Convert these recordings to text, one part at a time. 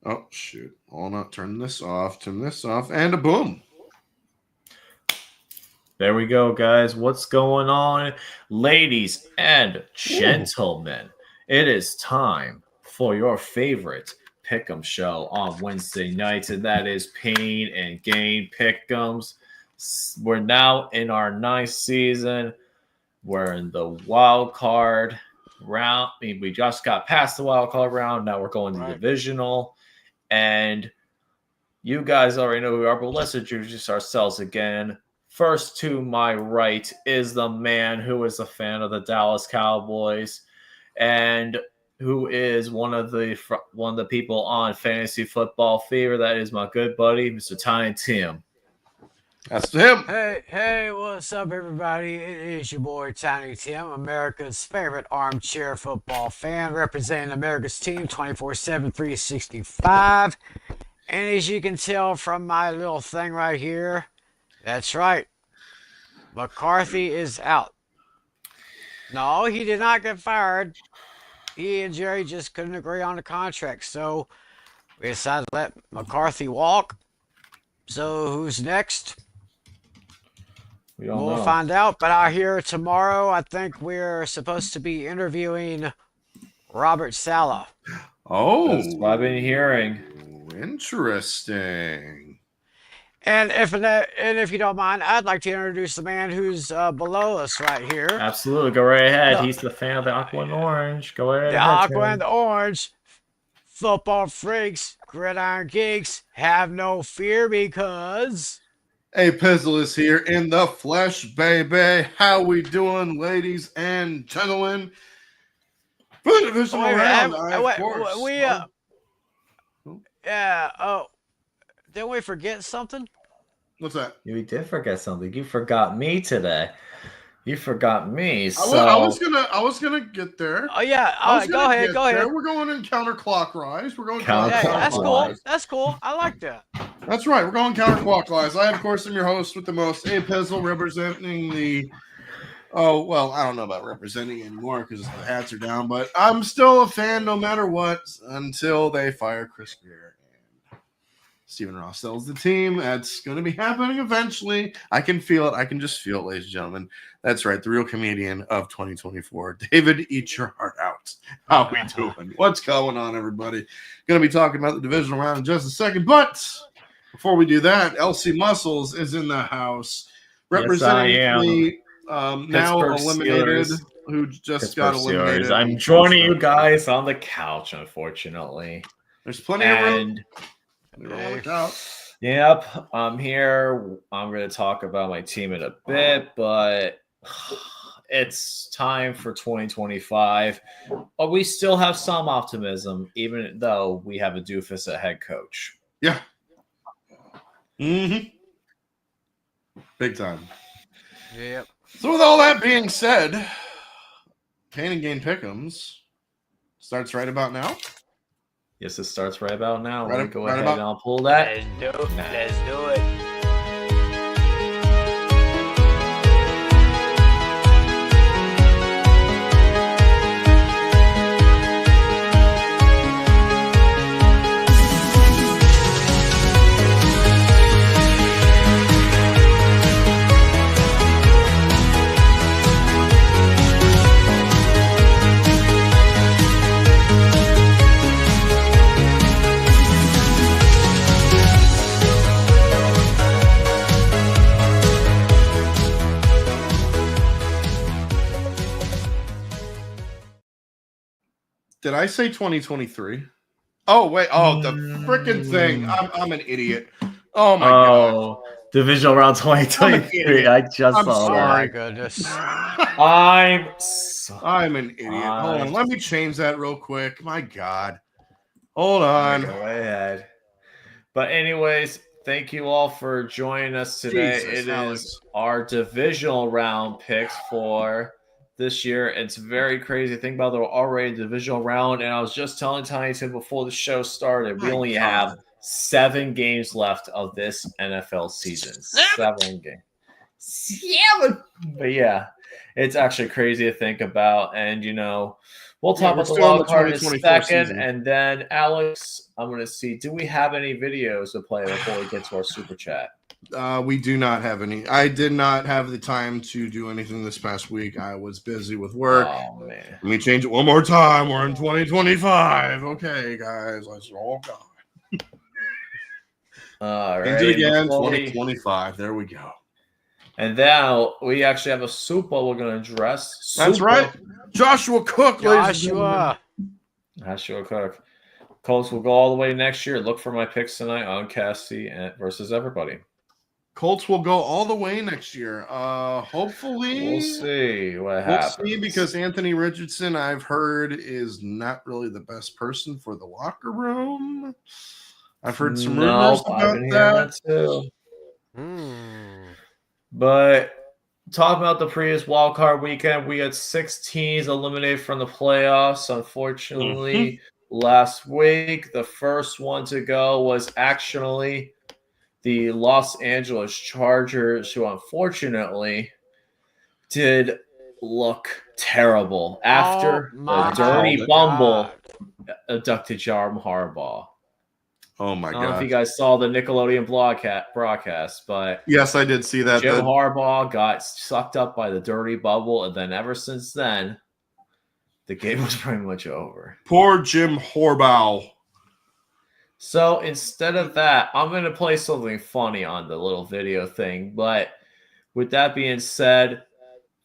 Oh, shoot. Hold on. Turn this off, and a boom. There we go, guys. What's going on? Ladies and gentlemen, It is time for your favorite Pick'em show on Wednesday nights, and that is Pain and Gain Pick'ems. We're now in our ninth season. We're in the wild card round. I mean, we just got past the wild card round. Now we're going to the divisional. And you guys already know who we are, but let's introduce ourselves again. First to my right is the man who is a fan of the Dallas Cowboys and who is one of the people on Fantasy Football Fever. That is my good buddy, Mr. Tiny Tim. That's him. Hey, what's up, everybody? It is your boy, Tiny Tim, America's favorite armchair football fan, representing America's team 24/7, 365. And as you can tell from my little thing right here, that's right. McCarthy is out. No, he did not get fired. He and Jerry just couldn't agree on the contract, so we decided to let McCarthy walk. So who's next? We'll find out, but out here tomorrow, I think we're supposed to be interviewing Robert Saleh. Oh, that's what I've been hearing. Interesting. And if you don't mind, I'd like to introduce the man who's below us right here. Absolutely, go right ahead. He's the fan of the Aqua and Orange. Go right ahead. The Aqua and the Orange. Football freaks, gridiron geeks, have no fear because... A Pizzle is here in the flesh, baby. How we doing, ladies and gentlemen? For the divisional round, of course. Didn't we forget something? What's that? We did forget something. You forgot me today. You forgot me. So I was gonna get there. Oh yeah. Go ahead. We're going in counterclockwise. We're going counterclockwise. Yeah, that's cool. I like that. That's right. We're going counterclockwise. I, of course, am your host with the most, A Pizzle, representing the. Oh well, I don't know about representing anymore because the hats are down, but I'm still a fan no matter what until they fire Chris Greer. Stephen Ross sells the team. That's going to be happening eventually. I can feel it. I can just feel it, ladies and gentlemen. That's right. The real comedian of 2024. David, eat your heart out. How we doing? What's going on, everybody? Going to be talking about the divisional round in just a second. But before we do that, LC Muscles is in the house. Representing the now eliminated, Steelers. Who just got eliminated. Steelers. I'm joining you guys on the couch, unfortunately. There's plenty of room. Yep, I'm here. I'm going to talk about my team in a bit, but it's time for 2025. But we still have some optimism, even though we have a doofus at head coach. Yeah. Mm-hmm. Big time. Yep. So with all that being said, Pain and Gain Pick'ems starts right about now. Yes, it starts right about now. Go ahead and I'll pull that. Let's do it. Did I say 2023? Oh, wait. Oh, the freaking thing. I'm an idiot. Oh, my God. Divisional round 2023. I just saw that. Oh, my goodness. I'm an idiot. Hold on. Let me change that real quick. My God. Hold on. Go ahead. But anyways, thank you all for joining us today. It is our divisional round picks for this year. It's very crazy to think about. They're already divisional round, and I was just telling Tiny Tim before the show started, we only have 7 games left of this NFL season. 7 games. 7! But yeah, it's actually crazy to think about. And, We'll Yeah, talk we're about the still in the wild card in a 2024 second, season. and then Alex, I'm going to see. Do we have any videos to play before we get to our super chat? We do not have any. I did not have the time to do anything this past week. I was busy with work. Oh man. Let me change it one more time. We're in 2025. Okay, guys, let's all go. All right. Change it again. Before we- 2025. There we go. And now we actually have a Super we're going to address. That's Super. right. Joshua Cook, ladies and gentlemen. Joshua. Joshua Cook. Colts will go all the way next year. Look for my picks tonight on Cassie versus everybody. Colts will go all the way next year. Hopefully. We'll see what We'll happens. see, because Anthony Richardson, I've heard, is not really the best person for the locker room. I've heard some rumors I've about been hearing that. too. Hmm. But talking about the previous wild card weekend, we had 6 teams eliminated from the playoffs. Unfortunately, last week, the first one to go was actually the Los Angeles Chargers, who unfortunately did look terrible after my the dirty God. bumble abducted Jarm Harbaugh. Oh, my I don't know if you God. guys saw the Nickelodeon broadcast, but Yes, I did see that. Jim Harbaugh got sucked up by the dirty bubble, and then ever since then, the game was pretty much over. Poor Jim Harbaugh. So instead of that, I'm going to play something funny on the little video thing. But with that being said,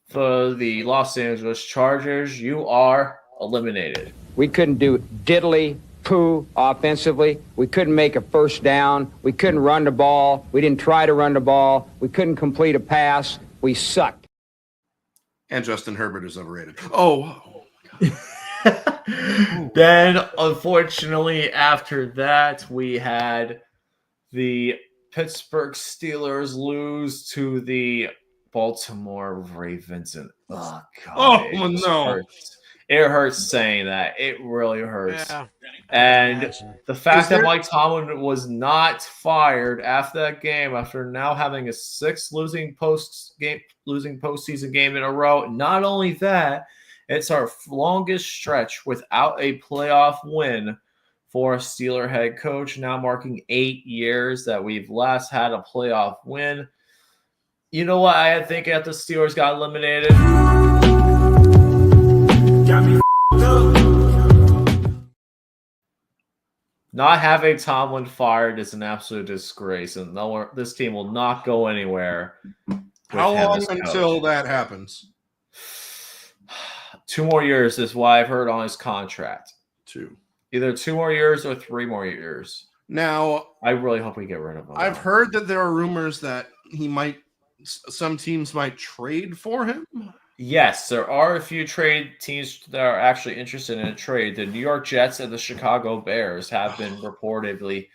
for the Los Angeles Chargers, you are eliminated. We couldn't do diddly poo offensively. We couldn't make a first down. We couldn't run the ball. We didn't try to run the ball. We couldn't complete a pass. We sucked. And Justin Herbert is overrated. Oh, Then, unfortunately, after that, we had the Pittsburgh Steelers lose to the Baltimore Ravens. And oh, God, it hurts saying that. It really hurts. Yeah. And the fact that there- Mike Tomlin was not fired after that game, after now having a 6th losing postseason game in a row. Not only that, it's our longest stretch without a playoff win for a Steeler head coach, now marking 8 years that we've last had a playoff win. You know what I think after the Steelers got eliminated? Not having Tomlin fired is an absolute disgrace, and this team will not go anywhere. how long until that happens? 2 more years is what I've heard on his contract. 2. Either 2 more years or 3 more years. Now, I really hope we get rid of him. I've heard that there are rumors that some teams might trade for him. Yes, there are a few trade teams that are actually interested in a trade. The New York Jets and the Chicago Bears have been reportedly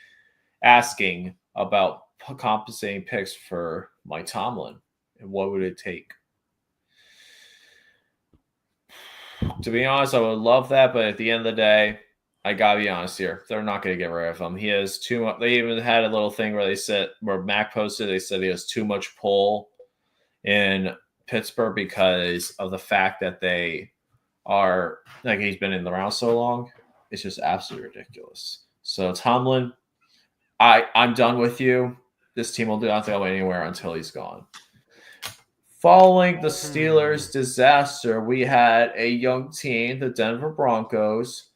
asking about compensating picks for Mike Tomlin. And what would it take? To be honest, I would love that, but at the end of the day, I gotta be honest here. They're not going to get rid of him. He has too much. They even had a little thing where Mac posted, they said he has too much pull in Pittsburgh because of the fact that they are, like, he's been in the round so long. It's just absolutely ridiculous. So Tomlin, I'm done with you. This team will not go anywhere until he's gone. Following the Steelers' disaster, we had a young team, the Denver Broncos,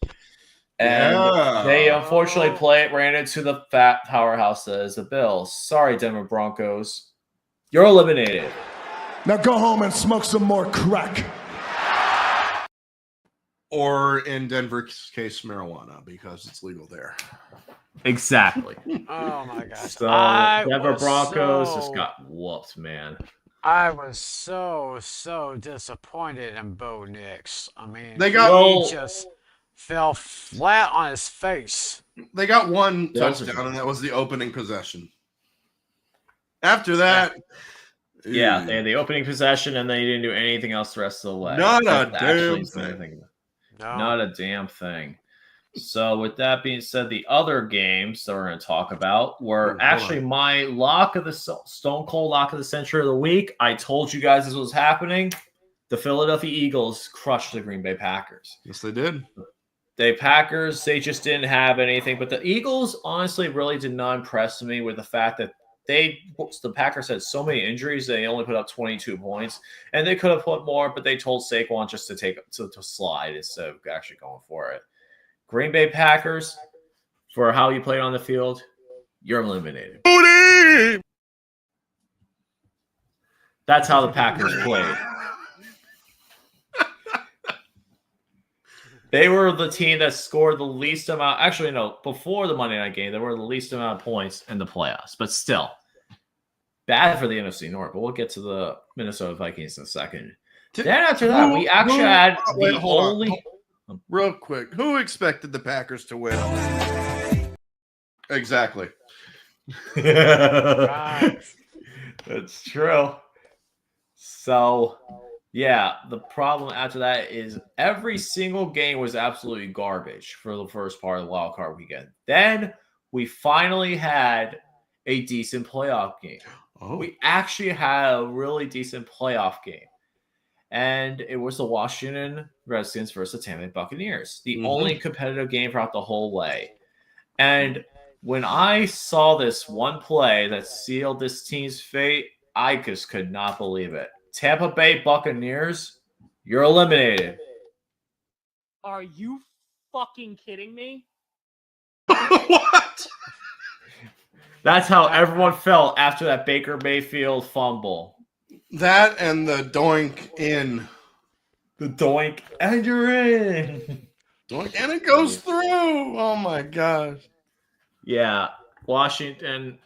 and they unfortunately ran into the fat powerhouse that is the Bills. Sorry, Denver Broncos. You're eliminated. Now go home and smoke some more crack. Or in Denver's case, marijuana, because it's legal there. Exactly. Oh my gosh. So Denver Broncos just got whooped, man. I was so disappointed in Bo Nix. I mean, They got- he just fell flat on his face. They got one That was touchdown, and that was the opening possession. After that, Yeah, they had the opening possession, and then he didn't do anything else the rest of the way. Not a Except actually damn do thing. anything. No. Not a damn thing. So with that being said, the other games that we're going to talk about were Hold actually on. my lock of the Stone Cold lock of the century of the week. I told you guys this was happening. the Philadelphia Eagles crushed the Green Bay Packers. Yes, they did. The Packers, they just didn't have anything. But the Eagles, honestly, really did not impress me with the fact that the Packers had so many injuries. They only put up 22 points, and they could have put more, but they told Saquon just to slide instead of actually going for it. Green Bay Packers, for how you played on the field, you're eliminated. That's how the Packers played. They were the team that scored the least amount. Actually, no, before the Monday night game, they were the least amount of points in the playoffs. But still, bad for the NFC North. But we'll get to the Minnesota Vikings in a second. Then after that, we actually had the only... Real quick, who expected the Packers to win? Exactly. Right. That's true. So, yeah, the problem after that is every single game was absolutely garbage for the first part of the wild card weekend. Then we finally had a decent playoff game. Oh. We actually had a really decent playoff game. And it was the Washington Redskins versus the Tampa Bay Buccaneers. The only competitive game throughout the whole way. And when I saw this one play that sealed this team's fate, I just could not believe it. Tampa Bay Buccaneers, you're eliminated. Are you fucking kidding me? What? That's how everyone felt after that Baker Mayfield fumble. That and the doink in. The doink, and you're in. Doink, and it goes through. Oh, my gosh. Yeah, Washington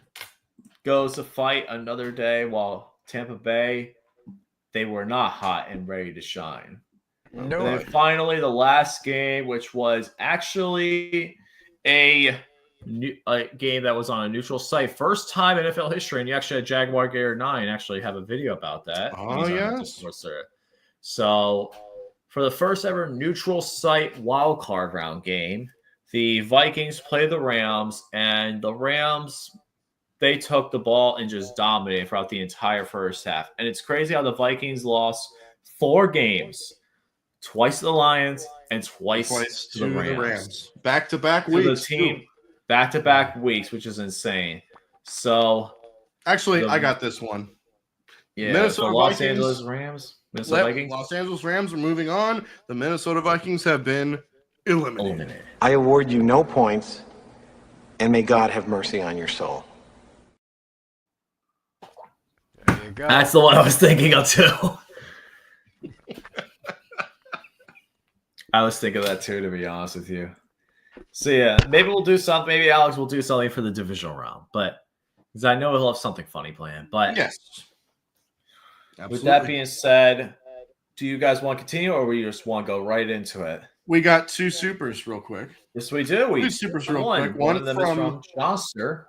goes to fight another day while Tampa Bay, they were not hot and ready to shine. No. And then finally, the last game, which was actually a game that was on a neutral site. First time in NFL history, and you actually had Jaguar Gator 9 actually have a video about that. Oh, yeah. So, for the first ever neutral site wild card round game, the Vikings play the Rams, and the Rams, they took the ball and just dominated throughout the entire first half. And it's crazy how the Vikings lost 4 games, twice to the Lions and twice to the Rams. Back-to-back To weeks. the team, back-to-back weeks, which is insane. So, actually, I got this one. yeah, Minnesota the Los Vikings, Angeles Rams, Minnesota Vikings. Los Angeles Rams are moving on. The Minnesota Vikings have been eliminated. I award you no points, and may God have mercy on your soul. There you go. That's the one I was thinking of too. I was thinking of that too, to be honest with you. So yeah, maybe we'll do something. Maybe Alex will do something for the divisional round, but because I know he'll have something funny planned. But Yes. with that being said, do you guys want to continue, or we just want to go right into it? We got 2 supers real quick. Yes, we do. We 2 supers real quick. One One of them is from from Johnster.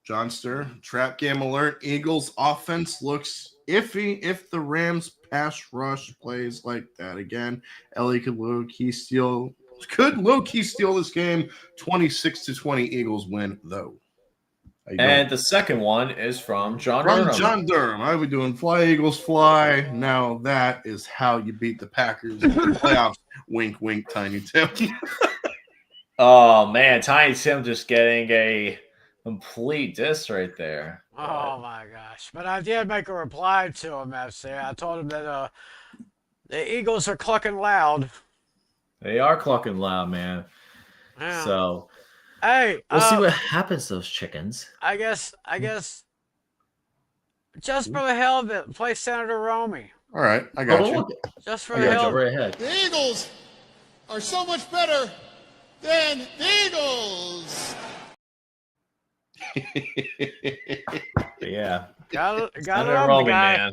Johnster. Trap game alert. Eagles offense looks iffy if the Rams pass rush plays like that again. Ellie could low-key steal this game. 26-20 Eagles win, though. And the second one is from John From Durham. John Durham. I was doing Fly Eagles Fly. Now that is how you beat the Packers in the playoffs. Wink, wink, Tiny Tim. Oh, man. Tiny Tim just getting a complete diss right there. Oh my gosh! But I did make a reply to him. I told him that the Eagles are clucking loud. They are clucking loud, man. Yeah. So Hey, we'll see what happens to those chickens. I guess, just for the hell of it, play Senator Romey. All right, I got you. Just for I the got hell. you right ahead. The Eagles are so much better than the Eagles. Yeah. Got it Senator on the Romney, guy. man.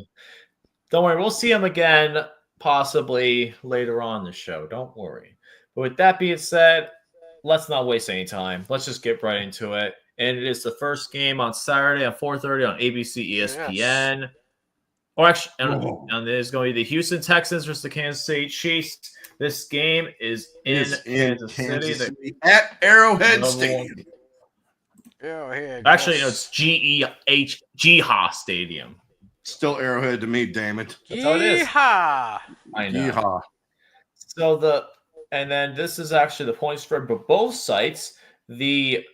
Don't worry, we'll see him again possibly later on in the show. Don't worry. But with that being said, let's not waste any time. Let's just get right into it. And it is the first game on Saturday at 4:30 on ABC, ESPN. Yes. Or actually, and there's going to be the Houston Texans versus the Kansas City Chiefs. This game is in Kansas City. At Arrowhead Stadium. Go ahead. Actually, no, it's GEHA Stadium. Still Arrowhead to me, damn it. That's how it is. Yeehaw! I know. Yeehaw. So and then this is actually the point spread for both sites. The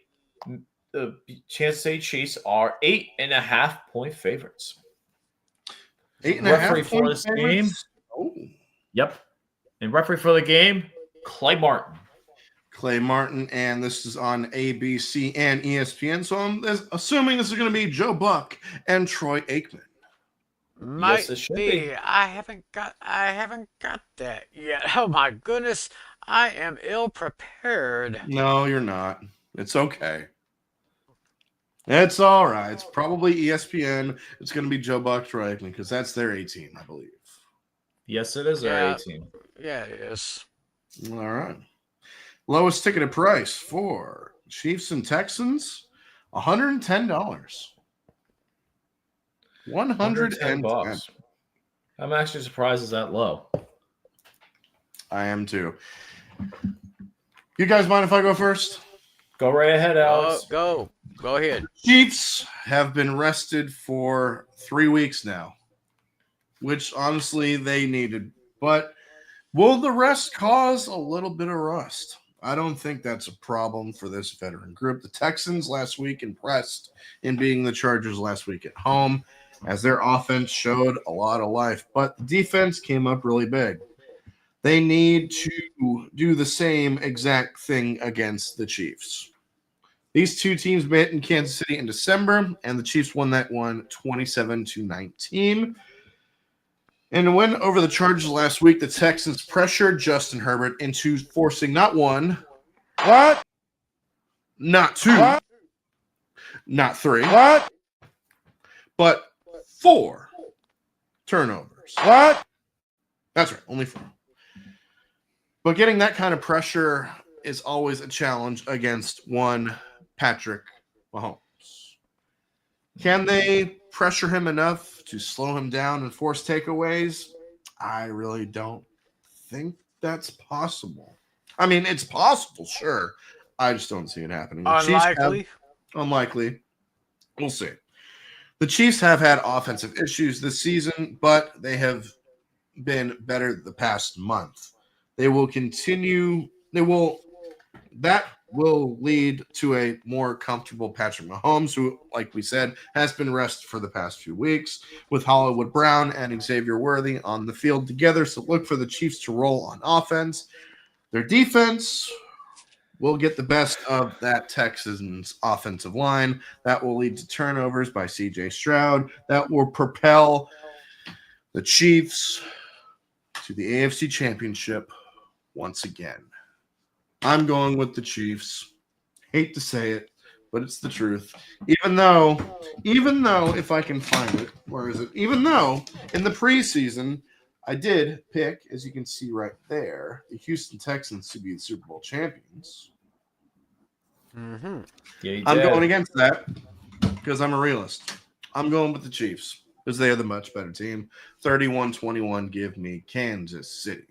Kansas City Chiefs are 8.5-point favorites. 8.5 referee for this game. Oh. Yep. And referee for the game, Clay Martin. Clay Martin, and this is on ABC and ESPN. So I'm assuming this is going to be Joe Buck and Troy Aikman. Might Yes, it should be. be. I haven't got that yet. Oh my goodness, I am ill prepared. No, you're not. It's okay. It's all right. It's probably ESPN. It's going to be Joe Buck, Troy Aikman, because that's their A team, I believe. Yes, it is Yeah. our A team. Yeah, it is. All right. Lowest ticketed price for Chiefs and Texans, $110. $110. I'm actually surprised it's that low. I am too. You guys mind if I go first? Go right ahead, Alex. Go ahead. Chiefs have been rested for 3 weeks now, which honestly they needed. But will the rest cause a little bit of rust? I don't think that's a problem for this veteran group. The Texans last week impressed in beating the Chargers last week at home, as their offense showed a lot of life, but the defense came up really big. They need to do the same exact thing against the Chiefs. These two teams met in Kansas City in December, and the Chiefs won that one 27-19. And win over the Chargers last week, the Texans pressured Justin Herbert into forcing not one, not two, not three, but 4 turnovers. That's right, only 4. But getting that kind of pressure is always a challenge against one Patrick Mahomes. Can they pressure him enough to slow him down and force takeaways? I really don't think that's possible. I mean, it's possible, sure. I just don't see it happening. Unlikely. We'll see. The Chiefs have had offensive issues this season, but they have been better the past month. They will continue. That will lead to a more comfortable Patrick Mahomes, who, like we said, has been rested for the past few weeks, with Hollywood Brown and Xavier Worthy on the field together. So look for the Chiefs to roll on offense. Their defense will get the best of that Texans offensive line. That will lead to turnovers by C.J. Stroud. That will propel the Chiefs to the AFC Championship once again. I'm going with the Chiefs. Hate to say it, but it's the truth. Even though, if I can find it, where is it? Even though in the preseason, I did pick, as you can see right there, the Houston Texans to be the Super Bowl champions. Mm-hmm. Yeah, I'm going against that because I'm a realist. I'm going with the Chiefs because they are the much better team. 31-21, give me Kansas City.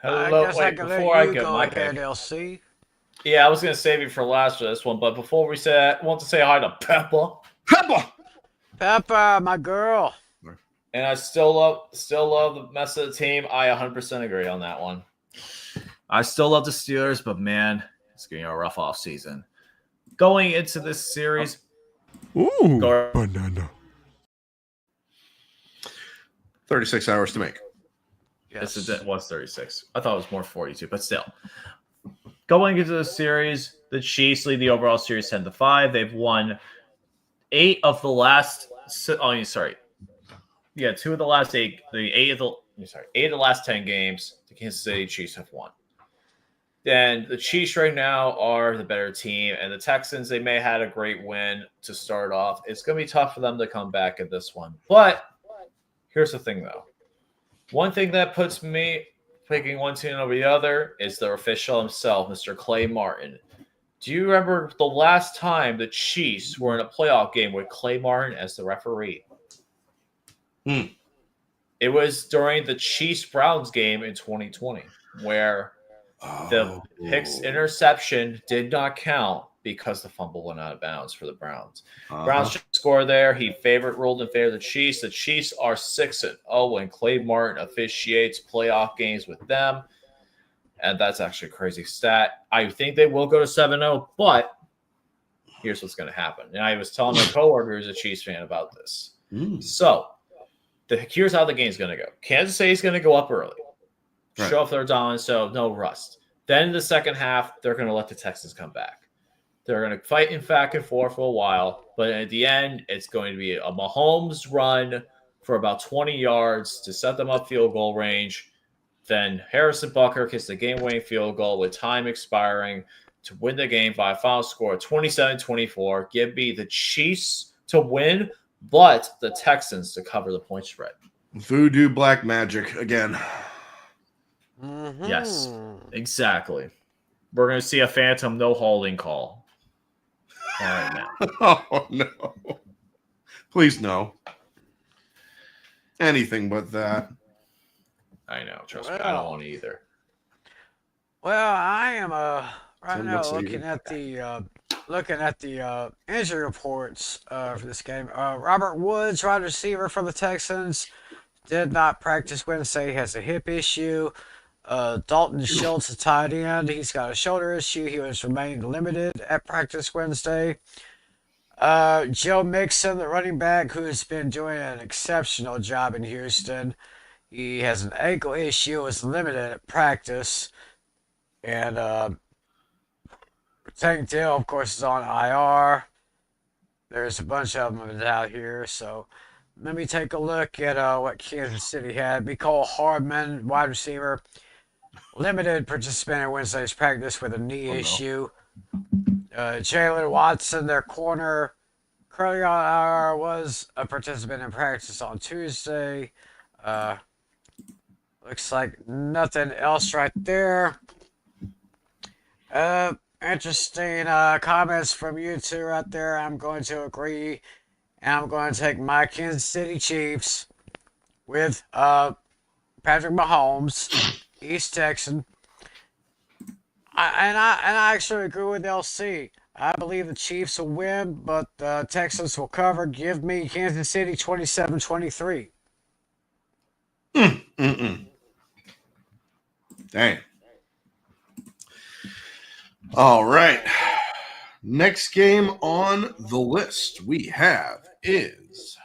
Hello, I guess I can before I let you get go my ahead, pick. LC. Yeah, I was going to save you for last for this one, but before we say that, I want to say hi to Peppa. Peppa, my girl. And I still love the rest of the team. I 100% agree on that one. I still love the Steelers, but man, it's getting a rough off season. Going into this series, Banana. 36 hours to make. Yes. It was 36. I thought it was more 42, but still. Going into the series, the Chiefs lead the overall series 10-5. They've won 8 of the last. 2 of the last 8. Eight of the last 10 games. The Kansas City Chiefs have won. And the Chiefs right now are the better team, and the Texans, they may have had a great win to start off. It's going to be tough for them to come back in this one. But here's the thing, though. One thing that puts me picking one team over the other is their official himself, Mr. Clay Martin. Do you remember the last time the Chiefs were in a playoff game with Clay Martin as the referee? It was during the Chiefs-Browns game in 2020, where the Hicks interception did not count because the fumble went out of bounds for the Browns. Uh-huh. Browns should score there. He rolled in favor of the Chiefs. The Chiefs are 6-0 when Clay Martin officiates playoff games with them. And that's actually a crazy stat. I think they will go to 7-0, but here's what's going to happen. And I was telling my coworker who's a Chiefs fan about this. So here's how the game's going to go. Kansas City's going to go up early. Right. Show off their dominance, so no rust. Then in the second half, they're going to let the Texans come back. They're going to fight in back and forth for a while, but at the end, it's going to be a Mahomes run for about 20 yards to set them up field goal range. Then Harrison Butker kicks the game-winning field goal with time expiring to win the game by a final score of 27-24. Give me the Chiefs to win, but the Texans to cover the point spread. Voodoo black magic again. Yes, exactly. We're going to see a phantom no holding call. All right, now. Oh, no. Please, no. Anything but that. I know. Trust me. I don't want to either. Well, I am right Tim, now what's looking at the injury reports for this game. Robert Woods, wide receiver for the Texans, did not practice Wednesday. He has a hip issue. Dalton Schultz, a tight end, he's got a shoulder issue. He was remained limited at practice Wednesday. Joe Mixon, the running back, who has been doing an exceptional job in Houston, he has an ankle issue, is limited at practice. And Tank Dill, of course, is on IR. There's a bunch of them out here, so let me take a look at what Kansas City had. Mecole Hardman, wide receiver, limited participant in Wednesday's practice with a knee issue. Jalen Watson, their corner, currently on IR, was a participant in practice on Tuesday. Looks like nothing else right there. Interesting comments from you two right there. I'm going to agree, and I'm going to take my Kansas City Chiefs with Patrick Mahomes, East Texan. I actually agree with LC. I believe the Chiefs will win, but the Texans will cover. Give me Kansas City 27-23. Dang. All right. Next game on the list we have is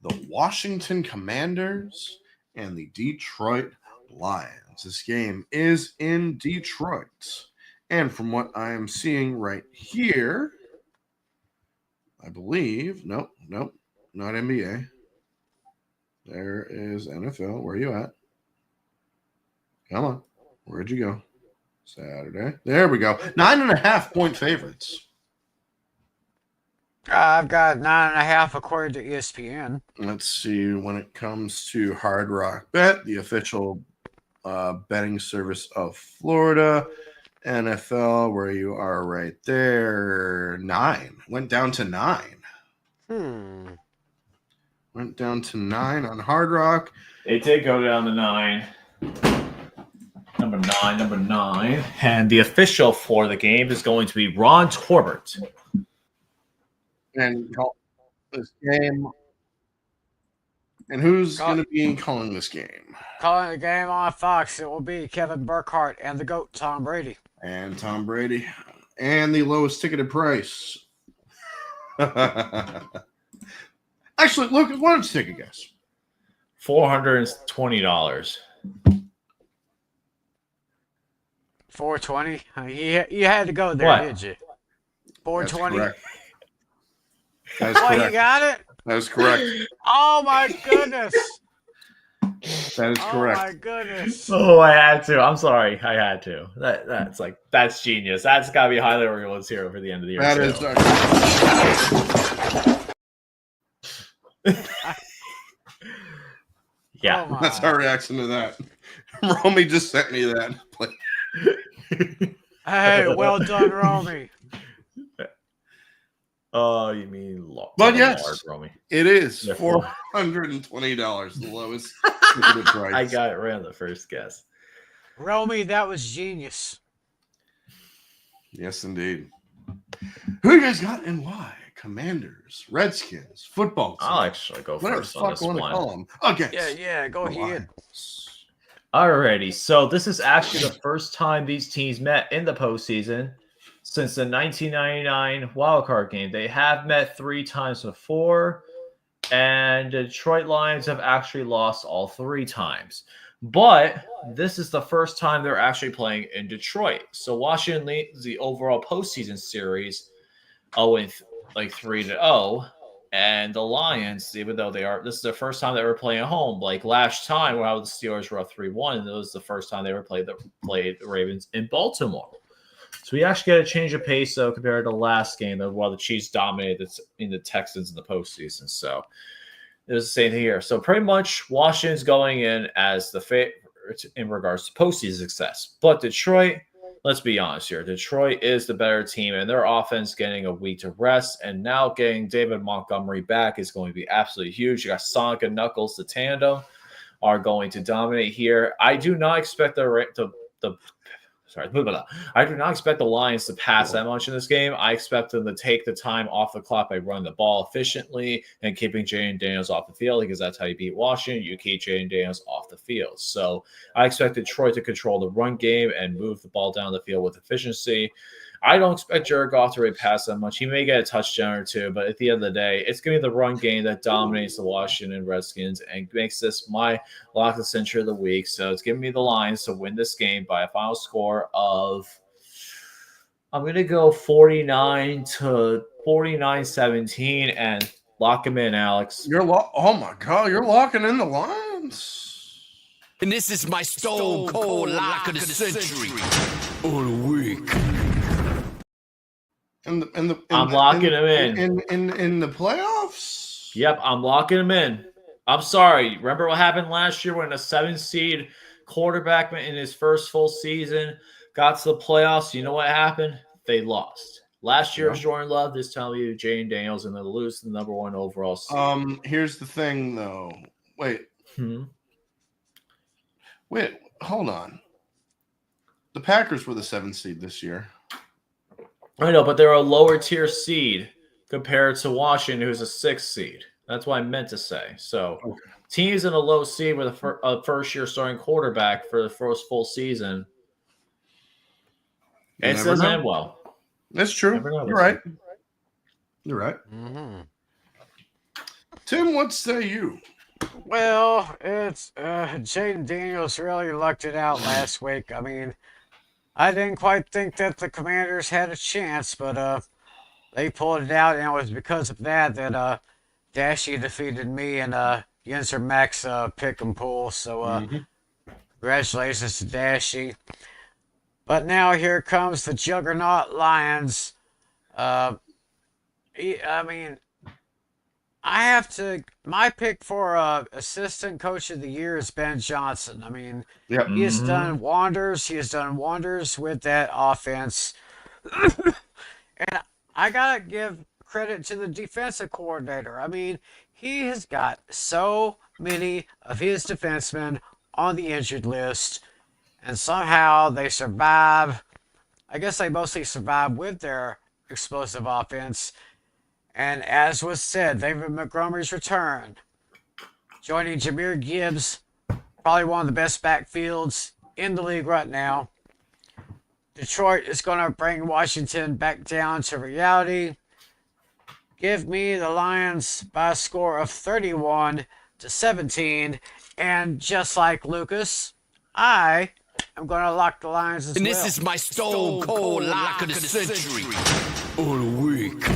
the Washington Commanders and the Detroit Lions. This game is in Detroit. And from what I am seeing right here, I believe, nope, not NBA. There is NFL. Where are you at? Come on. Where'd you go? Saturday. There we go. 9.5-point favorites. I've got 9.5 according to ESPN. Let's see. When it comes to Hard Rock Bet, the official betting service of Florida, NFL, where you are right there, 9. Went down to 9. Went down to 9 on Hard Rock. They did go down to 9. Number 9. And the official for the game is going to be Ron Torbert. And call this game. And who's going to be calling this game? Calling the game on Fox, it will be Kevin Burkhardt and the GOAT, Tom Brady. And Tom Brady. And the lowest ticketed price. Actually, look, why don't you take a guess? $420. $420. You had to go there, What? did you? $420. That is Oh, correct. you got it? That is correct. Oh my goodness! That is correct. Oh my goodness! Oh, I had to. I'm sorry. I had to. That's genius. That's got to be highly recommended here for the end of the year. That is yeah. Oh that's my. our reaction to that. Romy just sent me that. Hey, well done, Romy. Oh, you mean But yes, Lord, Romy. it is Therefore- $420, the lowest ticketed price. I got it right on the first guess. Romy, that was genius. Yes, indeed. Who you guys got and why? Commanders, Redskins, football team. I'll actually go Whatever the first on fuck this I want to one. call them. Okay. Yeah, go The ahead. Lions. Alrighty, so this is actually the first time these teams met in the postseason since the 1999 wildcard game. They have met 3 times before, and the Detroit Lions have actually lost all 3 times. But this is the first time they're actually playing in Detroit. So Washington leads the overall postseason series 3-0. And the Lions, even though this is the first time they were playing at home. Like last time, when the Steelers were up 3-1, and it was the first time they were played the Ravens in Baltimore. So we actually get a change of pace, though, compared to the last game, while the Chiefs dominated in the Texans in the postseason. So it was the same thing here. So pretty much Washington's going in as the favorite in regards to postseason success. But Detroit, let's be honest here. Detroit is the better team, and their offense getting a week to rest, and now getting David Montgomery back is going to be absolutely huge. You got Sonic and Knuckles, the tandem, are going to dominate here. I do not expect I do not expect the Lions to pass that much in this game. I expect them to take the time off the clock by running the ball efficiently and keeping Jaden Daniels off the field, because that's how you beat Washington. You keep Jaden Daniels off the field. So I expect Detroit to control the run game and move the ball down the field with efficiency. I don't expect Jared Goff to really pass that much. He may get a touchdown or two, but at the end of the day, it's going to be the run game that dominates the Washington Redskins and makes this my lock of the century of the week. So it's giving me the Lions to win this game by a final score of, I'm going to go 49-17 and lock him in, Alex. Oh my God, you're locking in the Lions. And this is my stone cold lock of the century. All week. I'm locking him in the playoffs. Yep, I'm locking him in. I'm sorry. Remember what happened last year when a 7-seed quarterback in his first full season got to the playoffs? You know what happened? They lost. Last year was Jordan Love. This time you Jane Daniels, and they lose the number 1 overall seed. Here's the thing, though. Wait, hold on. The Packers were the 7th seed this year. I know, but they're a lower tier seed compared to Washington, who's a 6th seed. That's what I meant to say. So, teams in a low seed with a first-year starting quarterback for the first full season, it doesn't end well. That's true. You're right. You're right. Mm-hmm. Tim, what say you? Well, it's Jaden Daniels really lucked it out last week. I mean, I didn't quite think that the Commanders had a chance, but they pulled it out, and it was because of that Dashy defeated me and Yenser Max pick and pull. So congratulations to Dashy. But now here comes the Juggernaut Lions. I mean, I have to. My pick for assistant coach of the year is Ben Johnson. I mean, he has done wonders. He has done wonders with that offense. And I gotta give credit to the defensive coordinator. I mean, he has got so many of his defensemen on the injured list, and somehow they survive. I guess they mostly survive with their explosive offense. And as was said, David Montgomery's return, joining Jahmyr Gibbs, probably one of the best backfields in the league right now. Detroit is going to bring Washington back down to reality. Give me the Lions by a score of 31-17. And just like Lucas, I am going to lock the Lions as well. And this is my stone cold lock of the century. All week.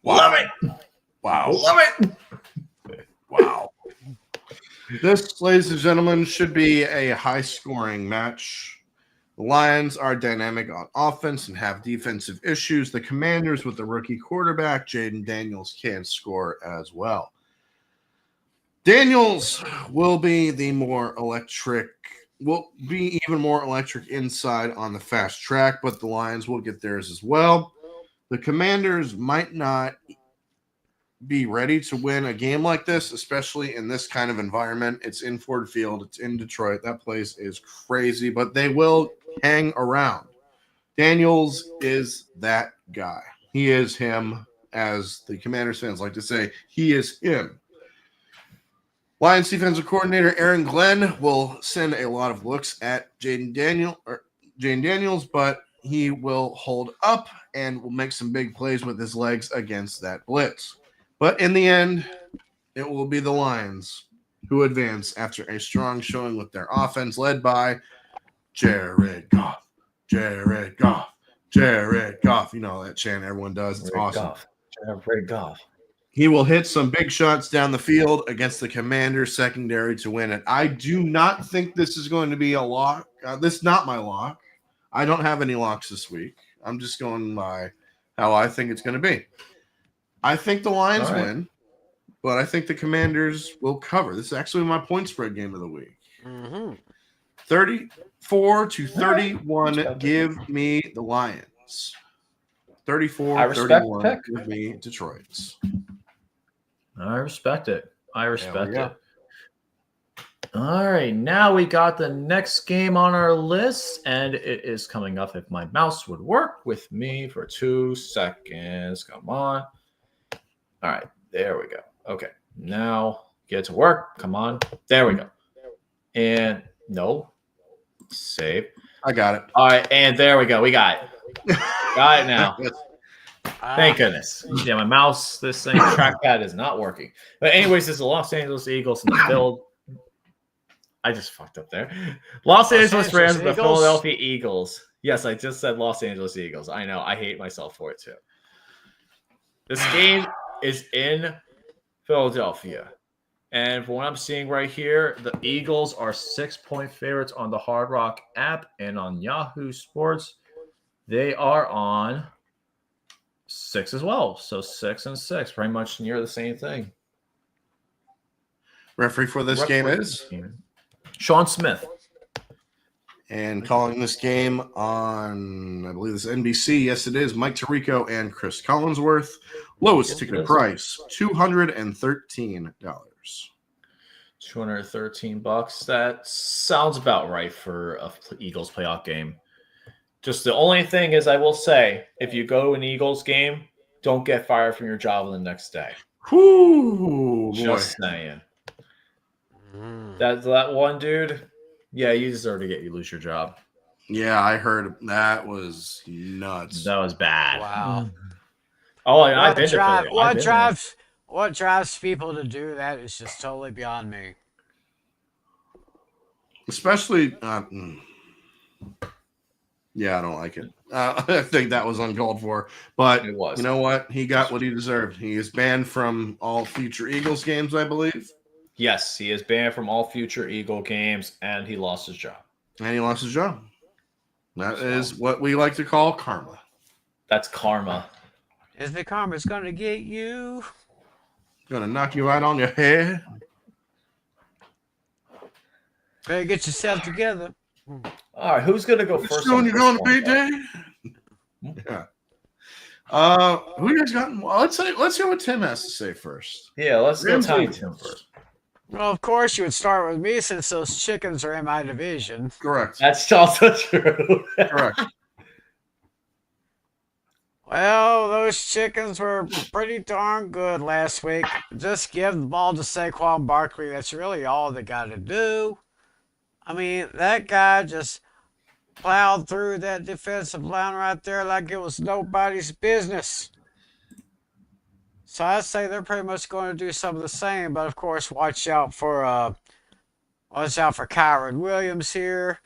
Love it. Wow. Love it. Wow. This, ladies and gentlemen, should be a high-scoring match. The Lions are dynamic on offense and have defensive issues. The Commanders, with the rookie quarterback, Jaden Daniels, can score as well. Daniels will be even more electric inside on the fast track, but the Lions will get theirs as well. The Commanders might not be ready to win a game like this, especially in this kind of environment. It's in Ford Field. It's in Detroit. That place is crazy, but they will hang around. Daniels is that guy. He is him, as the Commanders fans like to say. He is him. Lions defensive coordinator Aaron Glenn will send a lot of looks at Jane Daniels, but he will hold up and will make some big plays with his legs against that blitz. But in the end, it will be the Lions who advance after a strong showing with their offense led by Jared Goff. Jared Goff. Jared Goff. You know that chant everyone does. It's awesome. Goff. Jared Goff. He will hit some big shots down the field against the Commanders secondary to win it. I do not think this is going to be a lock. This is not my lock. I don't have any locks this week. I'm just going by how I think it's going to be. I think the Lions win, but I think the Commanders will cover. This is actually my point spread game of the week. 34-31. Give me the Lions. 34-31. Give me Detroit's. I respect it. All right, now we got the next game on our list, and it is coming up. If my mouse would work with me for 2 seconds. Come on. All right, there we go. Okay, now get to work. Come on. There we go. And no. Save. I got it. All right, and there we go. We got it. Got it now. Thank goodness. Yeah, my mouse, this thing, trackpad is not working. But anyways, this is the Los Angeles Eagles in the field. I just fucked up there. Los Angeles Rams and the Philadelphia Eagles. Yes, I just said Los Angeles Eagles. I know. I hate myself for it too. This game is in Philadelphia. And from what I'm seeing right here, the Eagles are 6-point favorites on the Hard Rock app, and on Yahoo Sports, they are on 6 as well. So 6 and 6, pretty much near the same thing. Referee for this game is Sean Smith. And calling this game on, I believe this is NBC. Yes, it is. Mike Tirico and Chris Collinsworth. Lowest ticket price, $213. $213. That sounds about right for a Eagles playoff game. Just the only thing is, I will say, if you go to an Eagles game, don't get fired from your job the next day. Ooh, just saying. That one dude, yeah, you deserve to lose your job. Yeah, I heard that was nuts. That was bad. Wow. Oh, I've been to Philly. What drives people to do that is just totally beyond me. Especially, yeah, I don't like it. I think that was uncalled for. But it was. You know what? He got what he deserved. He is banned from all future Eagles games, I believe. Yes, he is banned from all future Eagle games, and he lost his job. That is what we like to call karma. That's karma. Is the karma's going to get you? Gonna knock you right on your head. Better get yourself together. All right, who's gonna go first? Soon you're gonna be dead. Yeah. Who you guys got? Well, let's hear what Tim has to say first. Yeah, let's go Tim first. Well, of course you would start with me since those chickens are in my division. Correct. That's also true. Correct. Well, those chickens were pretty darn good last week. Just give the ball to Saquon Barkley. That's really all they got to do. I mean, that guy just plowed through that defensive line right there like it was nobody's business. So I say they're pretty much going to do some of the same. But of course, watch out for Kyron Williams here.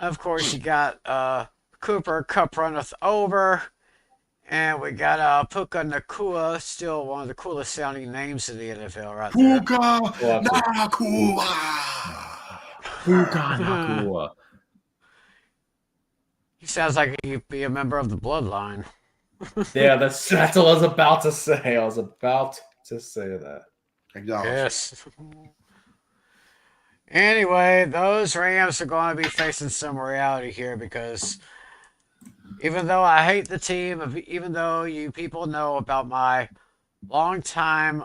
Of course, you got Cooper Kupp runneth over. And we got Puka Nakua, still one of the coolest sounding names in the NFL right there. Puka Nakua. Puka Nakua. He sounds like he'd be a member of the Bloodline. Yeah, that's what I was about to say. I was about to say that. Yes. Anyway, those Rams are going to be facing some reality here because even though I hate the team, even though you people know about my long-time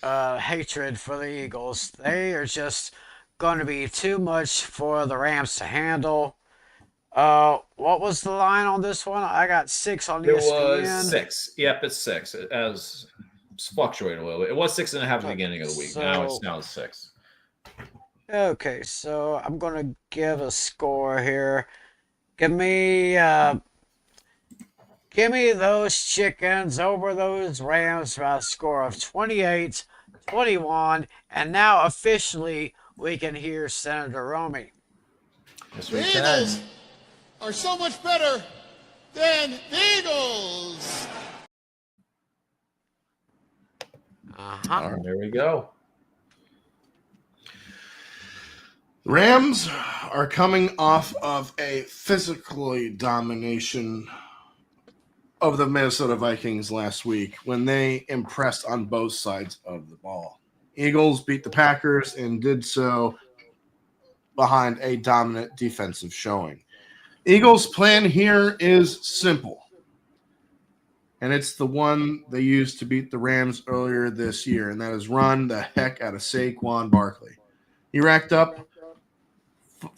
hatred for the Eagles, they are just going to be too much for the Rams to handle. What was the line on this one? I got 6 on It was ESPN. 6. Yep, it's 6. It has fluctuated a little bit. It was 6.5 at the beginning of the week. Now it's 6. Okay, so I'm gonna give a score here. Give me those chickens over those Rams by a score of 28-21, and now officially we can hear Senator Romy. Yes, The we Eagles can. are so much better than the Eagles. There we go. Rams are coming off of a physically domination of the Minnesota Vikings last week when they impressed on both sides of the ball. Eagles beat the Packers and did so behind a dominant defensive showing. Eagles' plan here is simple, and it's the one they used to beat the Rams earlier this year, and that is run the heck out of Saquon Barkley. He racked up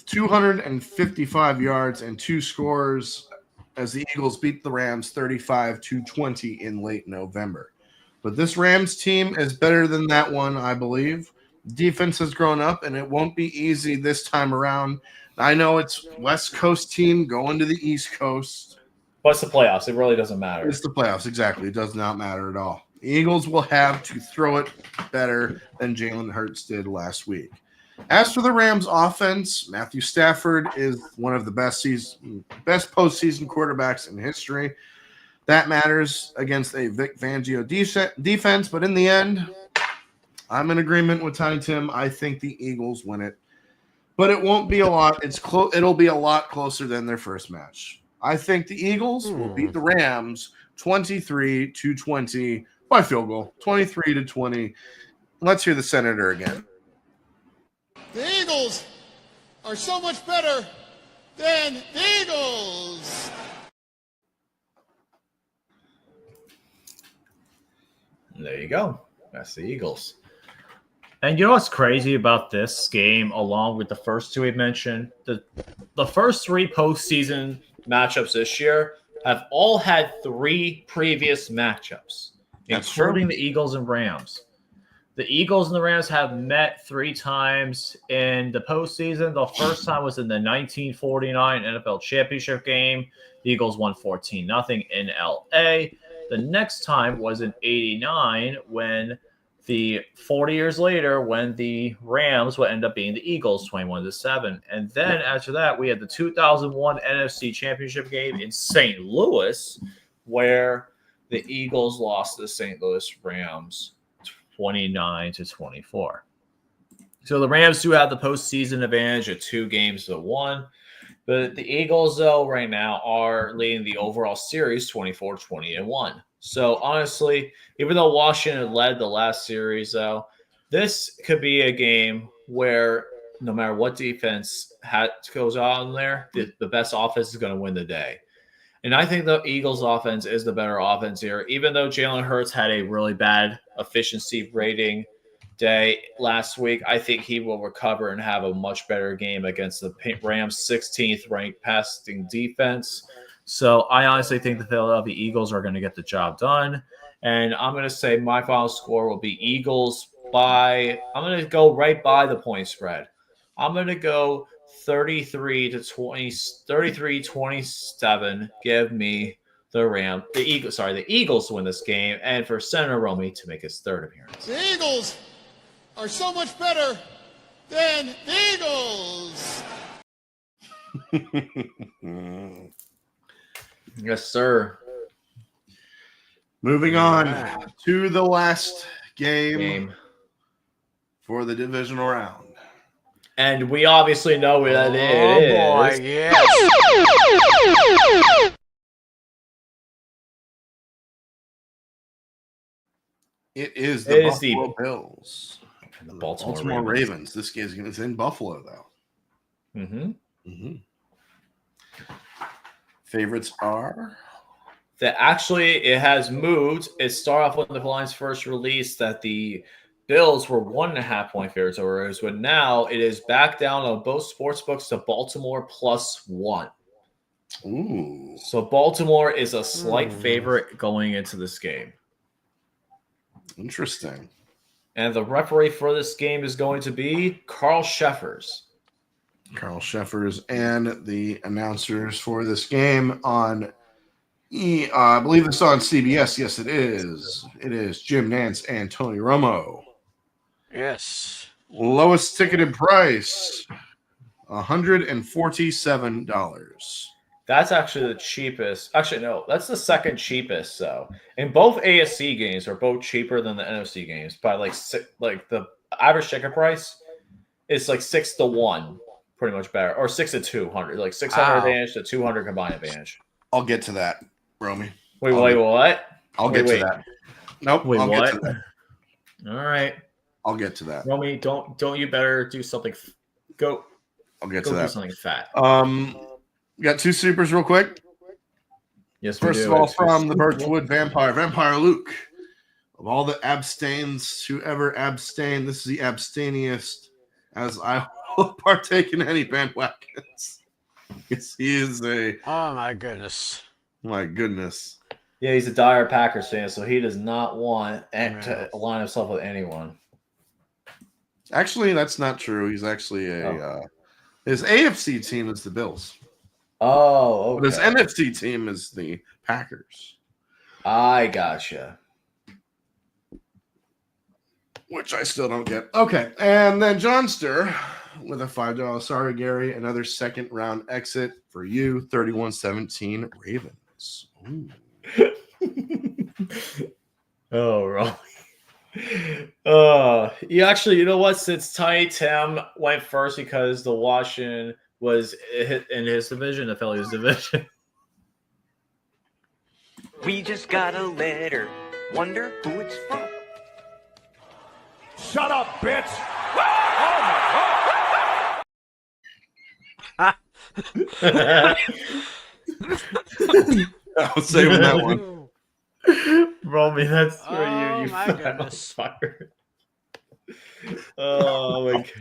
255 yards and 2 scores as the Eagles beat the Rams 35-20 in late November. But this Rams team is better than that one, I believe. Defense has grown up, and it won't be easy this time around. I know it's West Coast team going to the East Coast. But it's the playoffs. It really doesn't matter. It's the playoffs, exactly. It does not matter at all. The Eagles will have to throw it better than Jalen Hurts did last week. As for the Rams offense, Matthew Stafford is one of the best postseason quarterbacks in history. That matters against a Vic Fangio defense, but in the end, I'm in agreement with Tiny Tim. I think the Eagles win it, but it won't be a lot. It'll be a lot closer than their first match. I think the Eagles will beat the Rams 23-20 by field goal, 23-20. Let's hear the Senator again. The Eagles are so much better than the Eagles. There you go. That's the Eagles. And you know what's crazy about this game, along with the first two we mentioned? The first 3 postseason matchups this year have all had 3 previous matchups, including the Eagles and Rams. The Eagles and the Rams have met 3 times in the postseason. The first time was in the 1949 NFL Championship game. The Eagles won 14-0 in LA. The next time was in 89 when 40 years later when the Rams would end up being the Eagles 21-7. And then after that, we had the 2001 NFC Championship game in St. Louis where the Eagles lost to the St. Louis Rams 29-24. So the Rams do have the postseason advantage of 2 games to 1. But the Eagles, though, right now are leading the overall series 24-20-1. So honestly, even though Washington led the last series, though, this could be a game where no matter what defense goes on there, the best offense is going to win the day. And I think the Eagles' offense is the better offense here, even though Jalen Hurts had a really bad efficiency rating day last week. I think he will recover and have a much better game against the Rams' 16th ranked passing defense. So I honestly think the Philadelphia Eagles are going to get the job done. And I'm going to say my final score will be Eagles I'm going to go right by the point spread. I'm going to go 33-27. Give me the Eagles win this game, and for Senator Romy to make his 3rd appearance. The Eagles are so much better than the Eagles. Yes, sir. Moving on to the last game for the divisional round. And we obviously know what that is. Oh, boy, yeah. It is the Buffalo Bills and the Baltimore Ravens. This game is in Buffalo, though. Favorites are? It has moved. It started off when the lines first released that the Bills were 1.5 point favorites over us, but now it is back down on both sports books to Baltimore +1. Ooh. So Baltimore is a slight favorite going into this game. Interesting. And the referee for this game is going to be Carl Sheffers. Carl Sheffers, and the announcers for this game on I believe it's on CBS. Yes, it is. It is Jim Nance and Tony Romo. Yes. Lowest ticketed price, $147. That's actually the cheapest. Actually, no, that's the second cheapest. So, and both ASC games are both cheaper than the NFC games by like the average ticket price is like 6-1, pretty much better, or 6-200, like 600 advantage to 200 combined advantage. I'll get to that, Romy. Wait, what? I'll get to that. Nope. Wait, I'll what? get to that. All right, I'll get to that. Romy, don't you better do something? I'll get go to do that. something fat. We got two supers real quick. Yes, First of all, from the Birchwood Vampire Luke. Of all the abstains to ever abstain, this is the abstainiest, as I will partake in any bandwagons. Yes, he is a. Oh my goodness. My goodness. Yeah, he's a dire Packers fan, so he does not want to align himself with anyone. Actually, that's not true. He's actually his AFC team is the Bills. Oh, okay. But his NFC team is the Packers. I gotcha. Which I still don't get. Okay, and then Johnster with a $5. Sorry, Gary. Another second round exit for you. 31-17 Ravens. Oh, wrong. You know what? Since Tiny Tim went first because the Washington was in his division, the Phillies division. We just got a letter. Wonder who it's from. Shut up, bitch! I'll save him that one. Romy, that's for you. You my goodness. Fucker. Oh my god.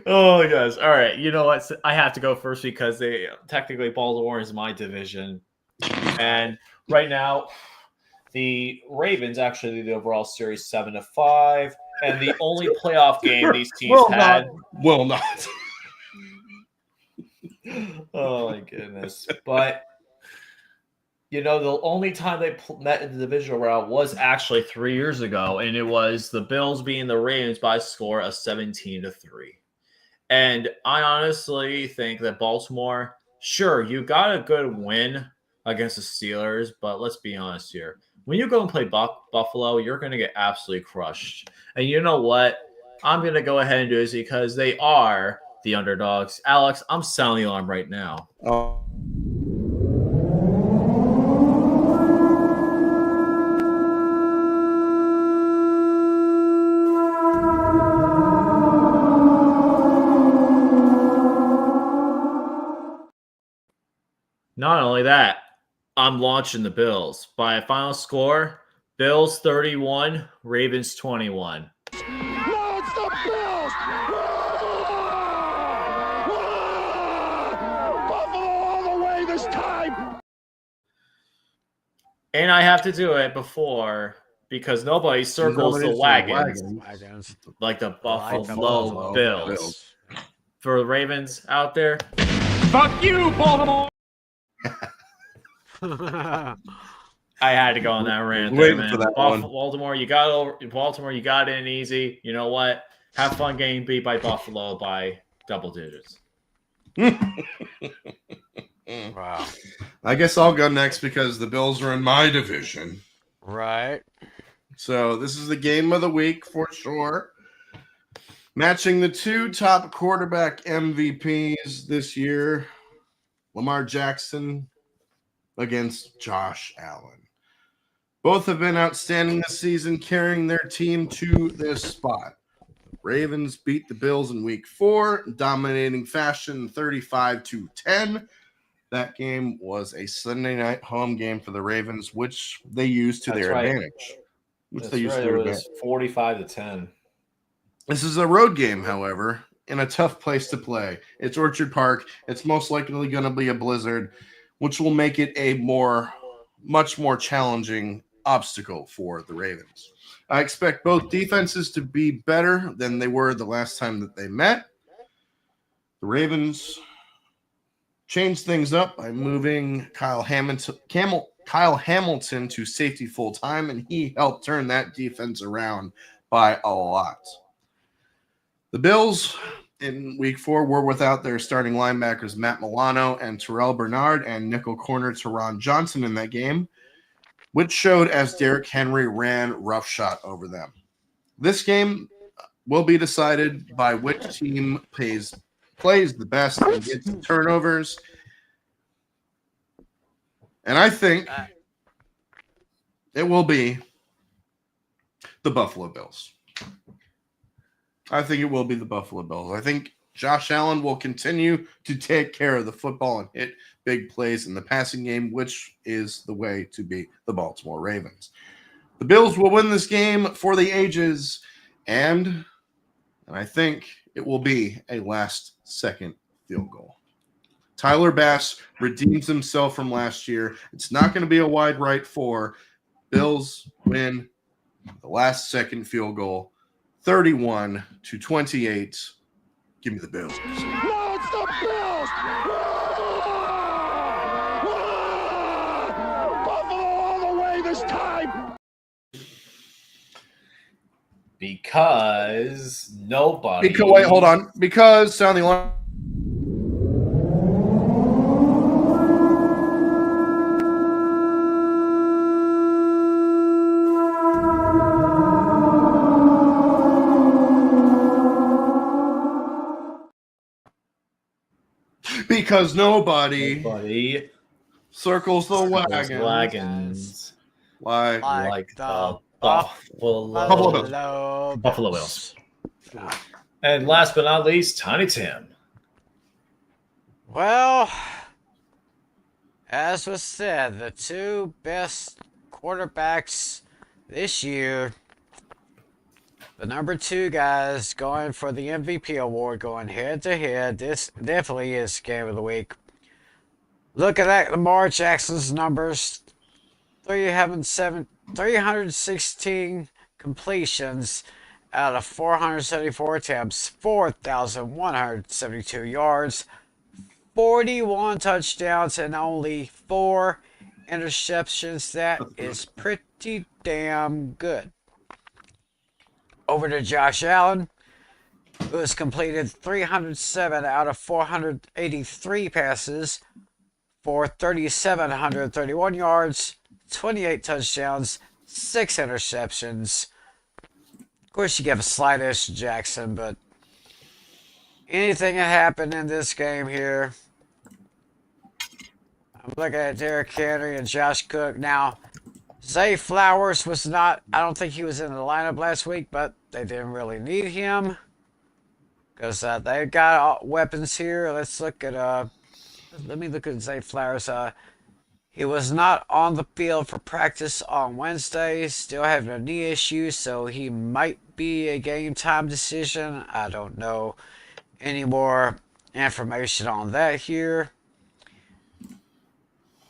Oh guys. All right. You know what? I have to go first because technically Baltimore is my division. And right now, the Ravens actually lead the overall series 7-5. And the only playoff game these teams had. Will not. Oh my goodness. But the only time they met in the divisional round was actually 3 years ago, and it was the Bills beating the Ravens by a score of 17-3. And I honestly think that Baltimore, sure, you got a good win against the Steelers, but let's be honest here. When you go and play Buffalo, you're going to get absolutely crushed. And you know what? I'm going to go ahead and do this because they are the underdogs. Alex, I'm sounding the alarm right now. Oh. Not only that, I'm launching the Bills by a final score: Bills 31, Ravens 21. No, it's the Bills! Buffalo all the way this time! And I have to do it before because nobody circles the wagons like the Buffalo Bills. For the Ravens out there, fuck you, Baltimore! I had to go on that rant Waiting there, man. for that Baltimore, you got in easy. You know what? Have fun getting beat by Buffalo by double digits. Wow. I guess I'll go next because the Bills are in my division. Right. So this is the game of the week for sure. Matching the two top quarterback MVPs this year, Lamar Jackson against Josh Allen. Both have been outstanding this season, carrying their team to this spot. Ravens beat the Bills in week 4, dominating fashion 35-10. That game was a Sunday night home game for the Ravens, which they used to their advantage. It was 45-10. This is a road game, however, in a tough place to play. It's Orchard Park. It's most likely going to be a blizzard, which will make it a much more challenging obstacle for the Ravens. I expect both defenses to be better than they were the last time that they met. The Ravens changed things up by moving Kyle Hamilton to safety full time, and he helped turn that defense around by a lot. The Bills in week 4 were without their starting linebackers Matt Milano and Terrell Bernard and nickel corner Teron Johnson in that game, which showed as Derrick Henry ran roughshod over them. This game will be decided by which team plays the best and gets the turnovers. And I think it will be the Buffalo Bills. I think it will be the Buffalo Bills. I think Josh Allen will continue to take care of the football and hit big plays in the passing game, which is the way to beat the Baltimore Ravens. The Bills will win this game for the ages, and I think it will be a last-second field goal. Tyler Bass redeems himself from last year. It's not going to be a wide right 4. Bills win the last-second field goal, 31-28. Give me the Bills. No, it's the Bills! Buffalo all the way this time! Because nobody. Wait, hold on. Because sound the alarm. Because nobody circles the wagons like the Buffalo Bills. And last but not least, Tiny Tim. Well, as was said, the 2 best quarterbacks this year, the number 2 guys going for the MVP award, going head-to-head. This definitely is game of the week. Looking at Lamar Jackson's numbers, 316 completions out of 474 attempts, 4,172 yards, 41 touchdowns, and only 4 interceptions. That is pretty damn good. Over to Josh Allen, who has completed 307 out of 483 passes for 3,731 yards, 28 touchdowns, 6 interceptions. Of course, you give a slight edge to Jackson, but anything can happen in this game here. I'm looking at Derrick Henry and Josh Cook. Now, Zay Flowers was not, I don't think he was in the lineup last week, but they didn't really need him because they've got weapons here. Let's look at, let me look at Zay Flowers. He was not on the field for practice on Wednesday, still having a knee issue, so he might be a game time decision. I don't know any more information on that here.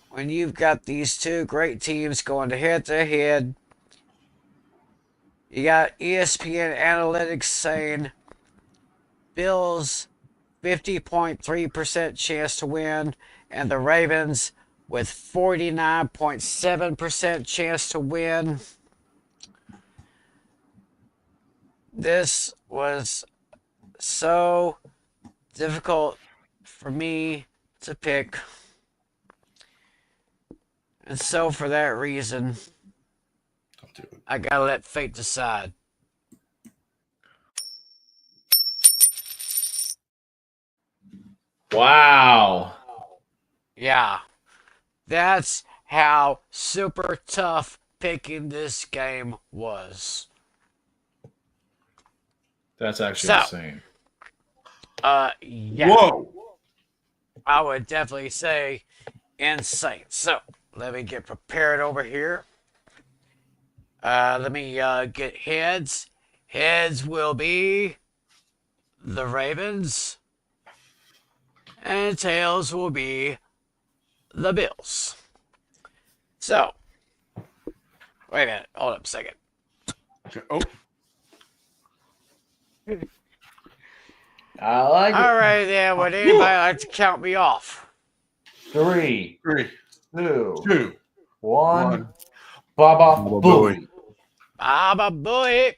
When you've got these 2 great teams going head-to-head, you got ESPN Analytics saying Bills 50.3% chance to win, and the Ravens with 49.7% chance to win. This was so difficult for me to pick. And so for that reason, I gotta let fate decide. Wow. Yeah. That's how super tough picking this game was. That's actually insane. Yeah. Whoa. I would definitely say insane. So, let me get prepared over here. Let me get heads. Heads will be the Ravens, and tails will be the Bills. So, wait a minute. Hold up a second. Okay. Oh, I like it. All right, then. Would anybody like to count me off? 3, 3, 2, 2, 1. 1. Baba Boy. Booey. Baba Booey.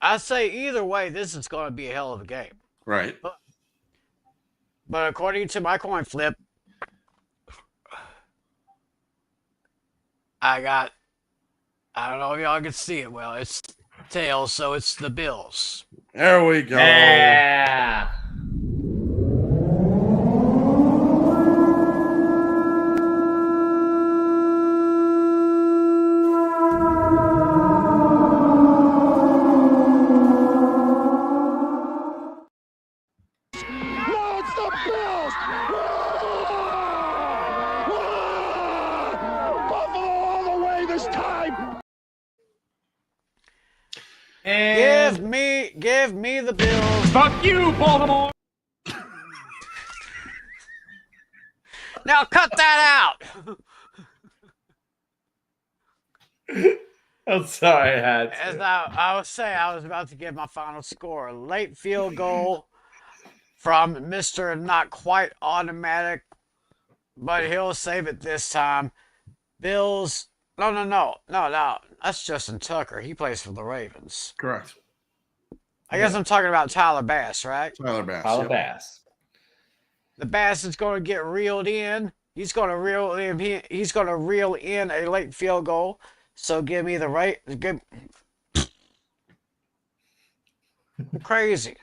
I say either way, this is going to be a hell of a game. Right. But according to my coin flip, I don't know if y'all can see it well. It's tails, so it's the Bills. There we go. Yeah. No, it's the Bills! Buffalo all the way this time! And Give me the Bills. Fuck you, Baltimore! Now cut that out. I'm sorry, I had to. As I was saying, I was about to give my final score. A late field goal from Mr. Not Quite Automatic, but he'll save it this time. Bills. No. That's Justin Tucker. He plays for the Ravens. Correct. I guess I'm talking about Tyler Bass, right? Tyler Bass. Tyler yep. Bass. The Bass is going to get reeled in. He's going to reel in. He's going to reel in a late field goal. So give me the right. Crazy.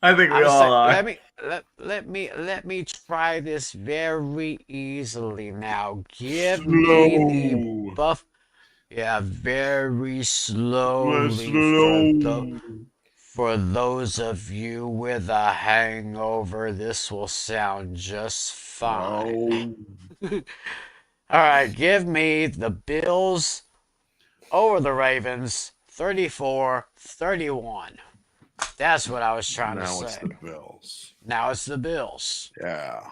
I think we I'm all saying, are. let me try this very easily now. Give me the buff. Yeah, very slowly. For those of you with a hangover, this will sound just fine. All right, give me the Bills over the Ravens, 34-31. That's what I was trying to say. Now it's the Bills. Now it's the Bills. Yeah.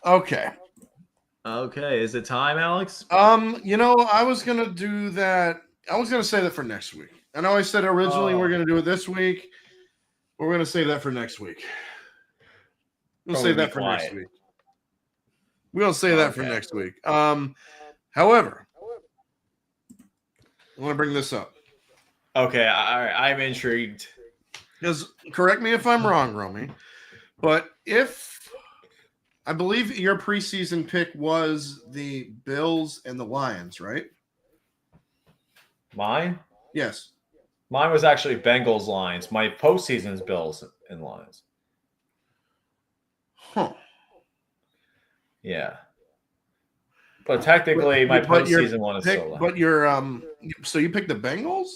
Okay. Okay, is it time, Alex? I was gonna do that. I was gonna say that for next week. I know I said originally we're gonna do it this week. We're gonna save that for next week. We'll save that for next week. We'll say that for next week. However, I want to bring this up. Okay, I'm intrigued. Because correct me if I'm wrong, Romy, but if I believe your preseason pick was the Bills and the Lions, right? Mine? Yes. Mine was actually Bengals Lions. My postseason is Bills and Lions. Huh. Yeah. But technically, my postseason one is still. But so you picked the Bengals?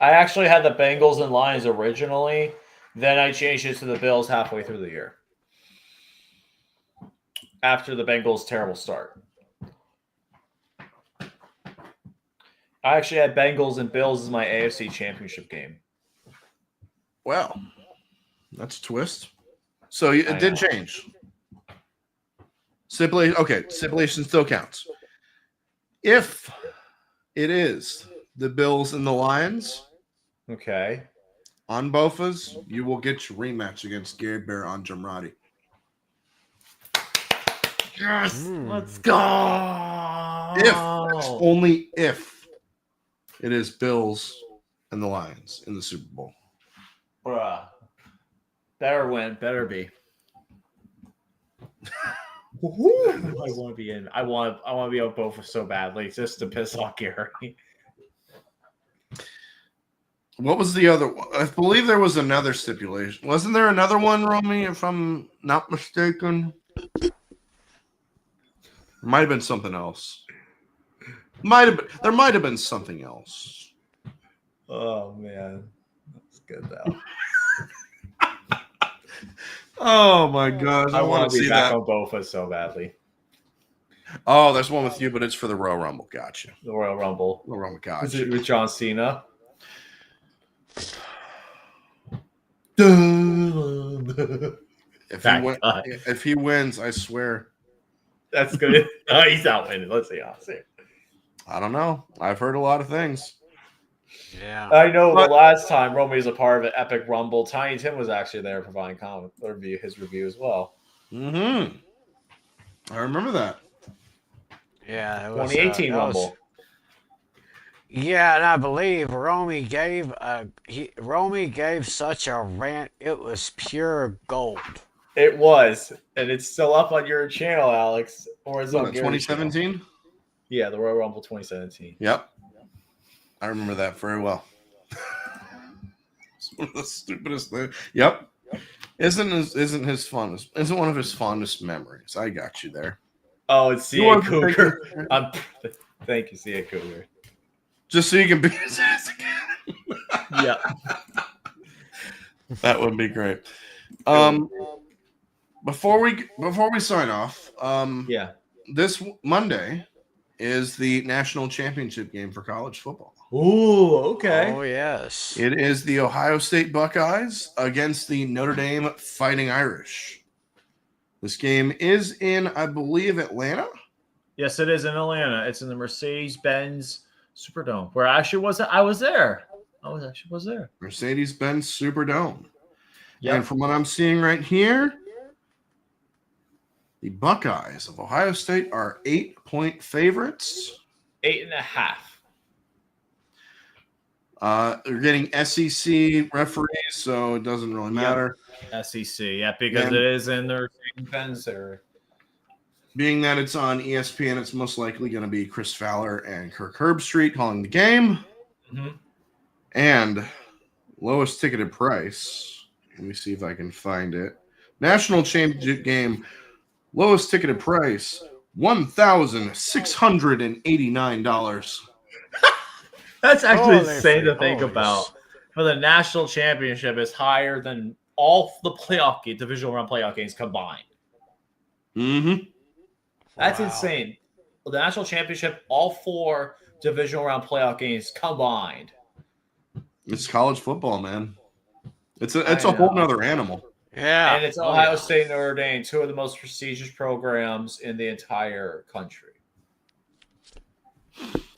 I actually had the Bengals and Lions originally. Then I changed it to the Bills halfway through the year. After the Bengals' terrible start. I actually had Bengals and Bills as my AFC Championship game. Well, that's a twist. So it did change. Stipulation still counts. If it is the Bills and the Lions, okay, on Bofas, you will get your rematch against Gary Bear on Jamrati. Yes, let's go. Only if it is Bills and the Lions in the Super Bowl. Bruh. Better win. Better be. I want to be in. I want to be on both so badly just to piss off Gary. What was the other one? I believe there was another stipulation. Wasn't there another one, Romy, if I'm not mistaken? Might have been something else. There might have been something else. Oh man. That's good though. Oh my gosh, I want to be see back that. on Bofa so badly. Oh, there's one with you, but it's for the Royal Rumble. Gotcha. The Royal Rumble. Royal Rumble. Is Gotcha. it with John Cena? If he wins, I swear. That's good. He's not winning. Let's see. I don't know. I've heard a lot of things. Yeah. I know the last time Romy was a part of an Epic Rumble, Tiny Tim was actually there providing his review as well. Mm-hmm. I remember that. Yeah, it was 2018 Rumble. Yeah, and I believe Romy gave such a rant. It was pure gold. It was, and it's still up on your channel, Alex. Or is it on 2017? Yeah, the Royal Rumble 2017. Yep, I remember that very well. It's one of the stupidest things. Yep. Isn't one of his fondest memories? I got you there. Oh, it's C.A. Cougar. Thank you, C.A. Cougar. Just so you can beat his ass again. Yeah. That would be great. Before we sign off, this Monday is the national championship game for college football. Ooh, okay. Oh, yes. It is the Ohio State Buckeyes against the Notre Dame Fighting Irish. This game is in, I believe, Atlanta. Yes, it is in Atlanta. It's in the Mercedes-Benz Superdome. Where I was there. Mercedes-Benz Superdome. Yep. And from what I'm seeing right here, the Buckeyes of Ohio State are 8-point favorites. 8.5. They're getting SEC referees, so it doesn't really matter. SEC, because it is in their Benz area. Being that it's on ESPN, it's most likely going to be Chris Fowler and Kirk Herbstreit calling the game. Mm-hmm. And lowest ticketed price. Let me see if I can find it. National championship game, lowest ticketed price, $1,689. That's actually insane to think about. For the national championship, is higher than all the divisional round playoff games combined. Mm-hmm. That's insane. The national championship, all 4 divisional round playoff games combined. It's college football, man. It's a whole nother animal. Yeah. And it's Ohio State and Notre Dame, 2 of the most prestigious programs in the entire country.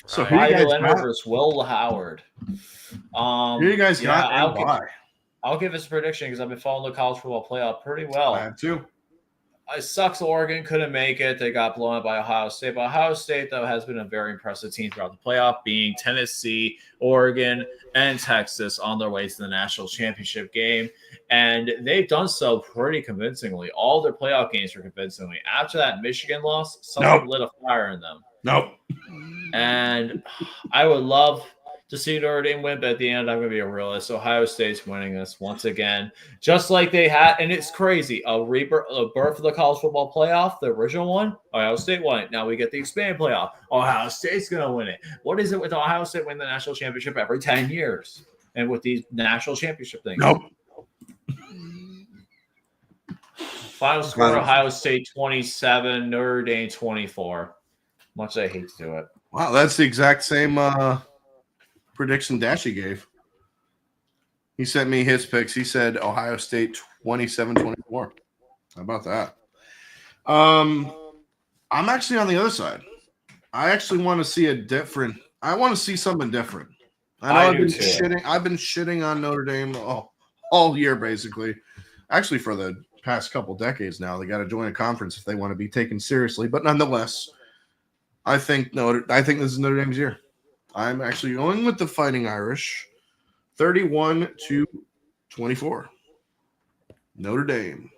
So Riley Leonard versus Will Howard. Who you guys got and why? I'll give this a prediction because I've been following the college football playoff pretty well. I have too. It sucks Oregon couldn't make it. They got blown up by Ohio State. But Ohio State, though, has been a very impressive team throughout the playoff, being Tennessee, Oregon, and Texas on their way to the national championship game. And they've done so pretty convincingly. All their playoff games were convincingly. After that Michigan loss, something lit a fire in them. Nope. And I would love to see Notre Dame win, but at the end, I'm going to be a realist. Ohio State's winning this once again, just like they had. And it's crazy. A birth of the college football playoff, the original one, Ohio State won it. Now we get the expanded playoff. Ohio State's going to win it. What is it with Ohio State winning the national championship every 10 years? And with these national championship things? Nope. Final score, Ohio State 27, Notre Dame 24. Much I hate to do it. Wow, that's the exact same prediction Dashy gave. He sent me his picks. He said Ohio State 27-24. How about that? I'm actually on the other side. I actually want to see I want to see something different. I've been shitting on Notre Dame all year, basically. Actually, for the past couple decades now. They got to join a conference if they want to be taken seriously. But nonetheless, I think this is Notre Dame's year. I'm actually going with the Fighting Irish, 31-24. Notre Dame.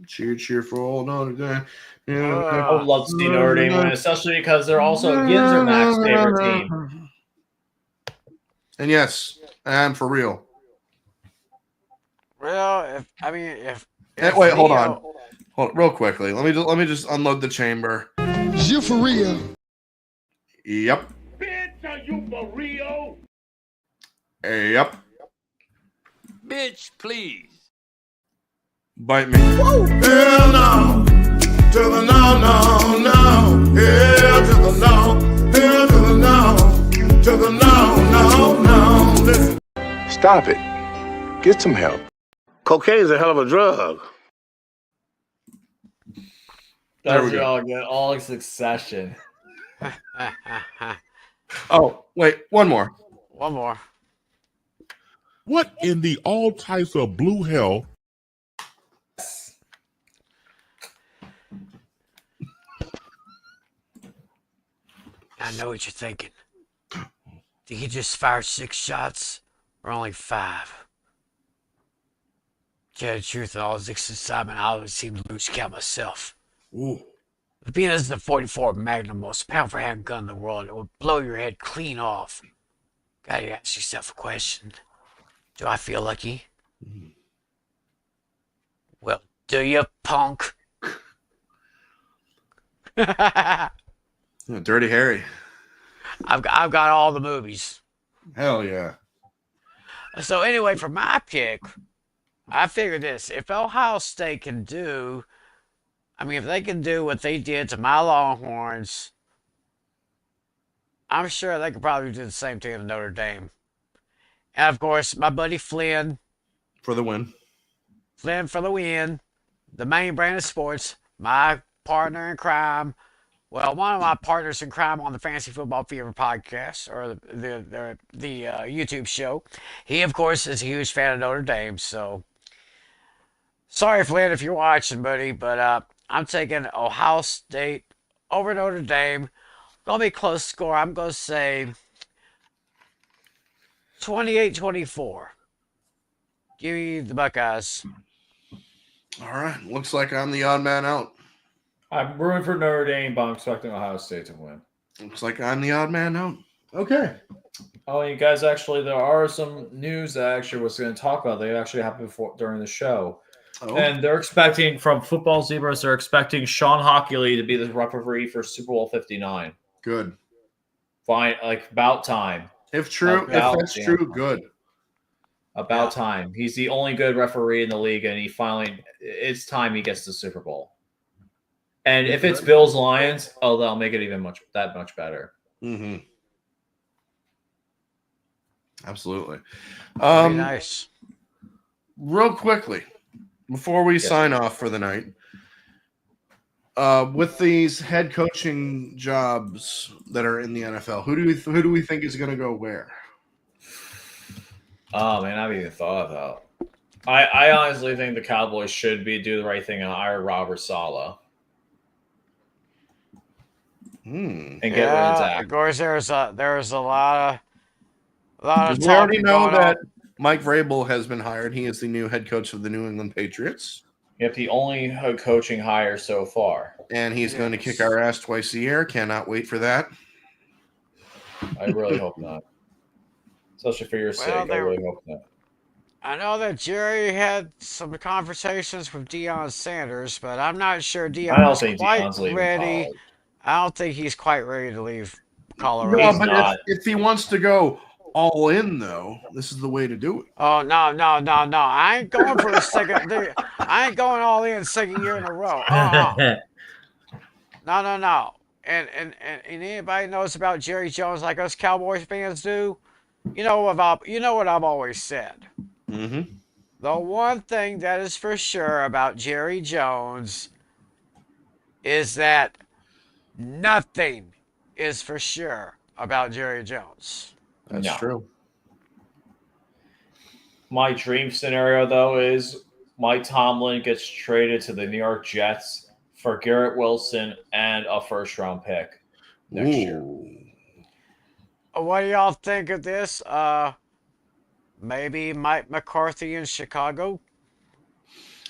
Cheer for all Notre Dame. I would love to see Notre Dame win, especially because they're also Yinzer Mac's favorite team. And yes, and for real. Well, Wait, hold on, real quickly. Let me just unload the chamber. You for real? Yep. Bitch, are you for real? Yep. Bitch, please. Bite me. Hell no. To the no, no, no. Hell to the no. Hell to the no. To the no, no, no. Listen. Stop it. Get some help. Cocaine's a hell of a drug. There we That's go. all good. All in succession. Oh, wait, one more. One more. What in the all types of blue hell? I know what you're thinking. Did he just fire 6 shots or only 5? To tell the truth, in all this excitement, I always seem to lose count myself. Ooh. But being this is the 44 Magnum, most powerful handgun in the world, it would blow your head clean off. Gotta ask yourself a question. Do I feel lucky? Well, do you, punk? Dirty Harry. I've got all the movies. Hell yeah. So anyway, for my pick, I figured this. If Ohio State can do, if they can do what they did to my Longhorns, I'm sure they could probably do the same thing to Notre Dame. And of course, my buddy Flynn. For the win. Flynn for the win. The main brand of sports. My partner in crime. Well, one of my partners in crime on the Fantasy Football Fever podcast, or the YouTube show. He, of course, is a huge fan of Notre Dame. So, sorry, Flynn, if you're watching, buddy, but I'm taking Ohio State over Notre Dame. Gonna be a close score. I'm gonna say 28-24. Give me the Buckeyes. All right. Looks like I'm the odd man out. I'm rooting for Notre Dame, but I'm expecting Ohio State to win. Looks like I'm the odd man out. Okay. Oh, you guys, actually, there are some news that I actually was going to talk about. They actually happened during the show. Oh. And they're expecting, from Football Zebras, they're expecting Sean Hockley to be the referee for Super Bowl 59. Good. Fine, like, about time. If that's true, good. About time. He's the only good referee in the league, and it's time he gets the Super Bowl. And if it's Bills Lions, that'll make it even that much better. Mm-hmm. Absolutely. Very nice. Real quickly, before we sign off for the night, with these head coaching jobs that are in the NFL, who do we think is going to go where? Oh man, I haven't even thought of that. I honestly think the Cowboys should do the right thing and hire Robert Saleh. And get rid of Zach. Of course, there's a lot of. We already know that Mike Vrabel has been hired. He is the new head coach of the New England Patriots. Yep, the only head coaching hire so far. And he's going to kick our ass twice a year. Cannot wait for that. I really hope not. Especially for your sake, I really hope not. I know that Jerry had some conversations with Deion Sanders, but I'm not sure Deion's quite ready. I don't think he's quite ready to leave Colorado. No, but if he wants to go all in, though, this is the way to do it. Oh, no. I ain't going for a second. I ain't going all in second year in a row. No. And anybody knows about Jerry Jones like us Cowboys fans do? You know what I've always said. Mm-hmm. The one thing that is for sure about Jerry Jones is that nothing is for sure about Jerry Jones. That's true. My dream scenario, though, is Mike Tomlin gets traded to the New York Jets for Garrett Wilson and a first-round pick next year. What do y'all think of this? Maybe Mike McCarthy in Chicago?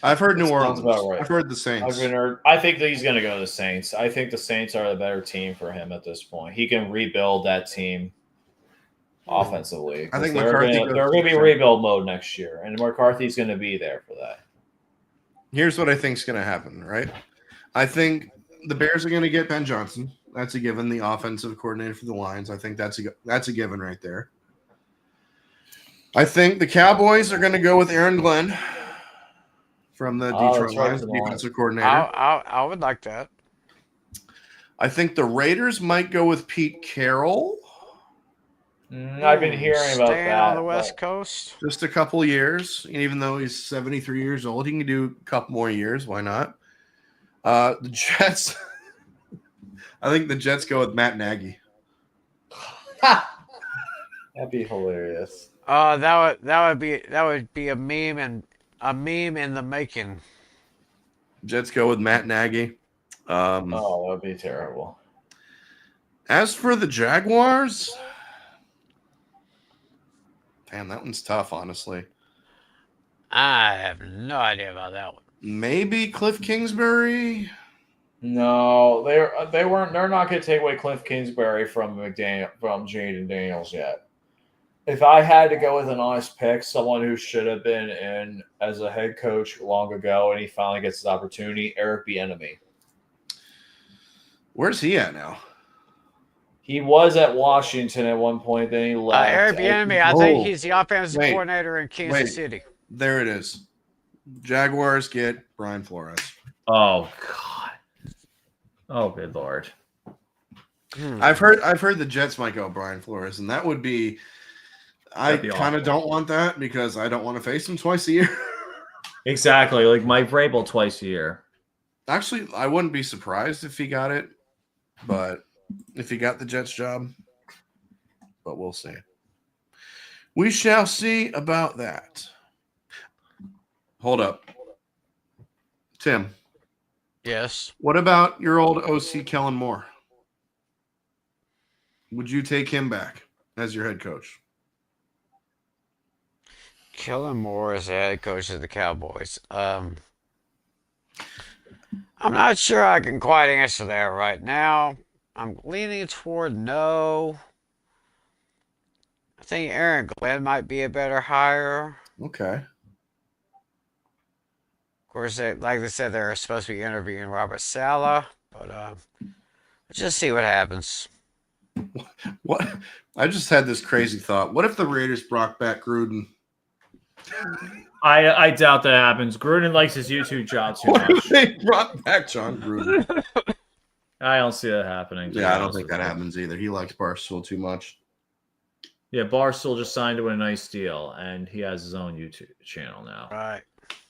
I've heard New Orleans. About right. I've heard the Saints. I think that he's going to go to the Saints. I think the Saints are the better team for him at this point. He can rebuild that team offensively. I think they're going to be rebuild mode next year, and McCarthy's going to be there for that. Here's what I think is going to happen, right? I think the Bears are going to get Ben Johnson. That's a given. The offensive coordinator for the Lions. I think that's a given right there. I think the Cowboys are going to go with Aaron Glenn from the Oh, Detroit that's right, Lions, from the Lions. defensive coordinator. I would like that. I think the Raiders might go with Pete Carroll. I've been hearing about Staying that. on the West Coast. Just a couple years. Even though he's 73 years old, he can do a couple more years. Why not? The Jets. I think the Jets go with Matt Nagy. That'd be hilarious. That would be a meme in the making. Jets go with Matt Nagy. That would be terrible. As for the Jaguars, damn, that one's tough, honestly. I have no idea about that one. Maybe Cliff Kingsbury. No, they're not going to take away Cliff Kingsbury from Jaden Daniels yet. If I had to go with an honest pick, someone who should have been in as a head coach long ago, and he finally gets his opportunity, Eric Bieniemy. Where's he at now? He was at Washington at one point, then he left. Eric Bieniemy, I think he's the offensive coordinator in Kansas City. There it is. Jaguars get Brian Flores. Oh God. Oh, good Lord. I've heard the Jets might go Brian Flores, and that would be. I kind of don't want that because I don't want to face him twice a year. Exactly, like Mike Vrabel twice a year. Actually, I wouldn't be surprised if he got it, but if he got the Jets job, but we'll see. We shall see about that. Hold up. Tim. Yes. What about your old OC Kellen Moore? Would you take him back as your head coach? Kellen Moore is the head coach of the Cowboys. I'm not sure I can quite answer that right now. I'm leaning toward no. I think Aaron Glenn might be a better hire. Okay. Of course, like they said, they're supposed to be interviewing Robert Saleh, but let's just see what happens. What? I just had this crazy thought. What if the Raiders brought back Gruden? I doubt that happens. Gruden likes his YouTube job too What much. if they brought back John Gruden? I don't see that happening. Yeah, I don't think that happens either. He likes Barstool too much. Yeah, Barstool just signed to a nice deal, and he has his own YouTube channel now. Right.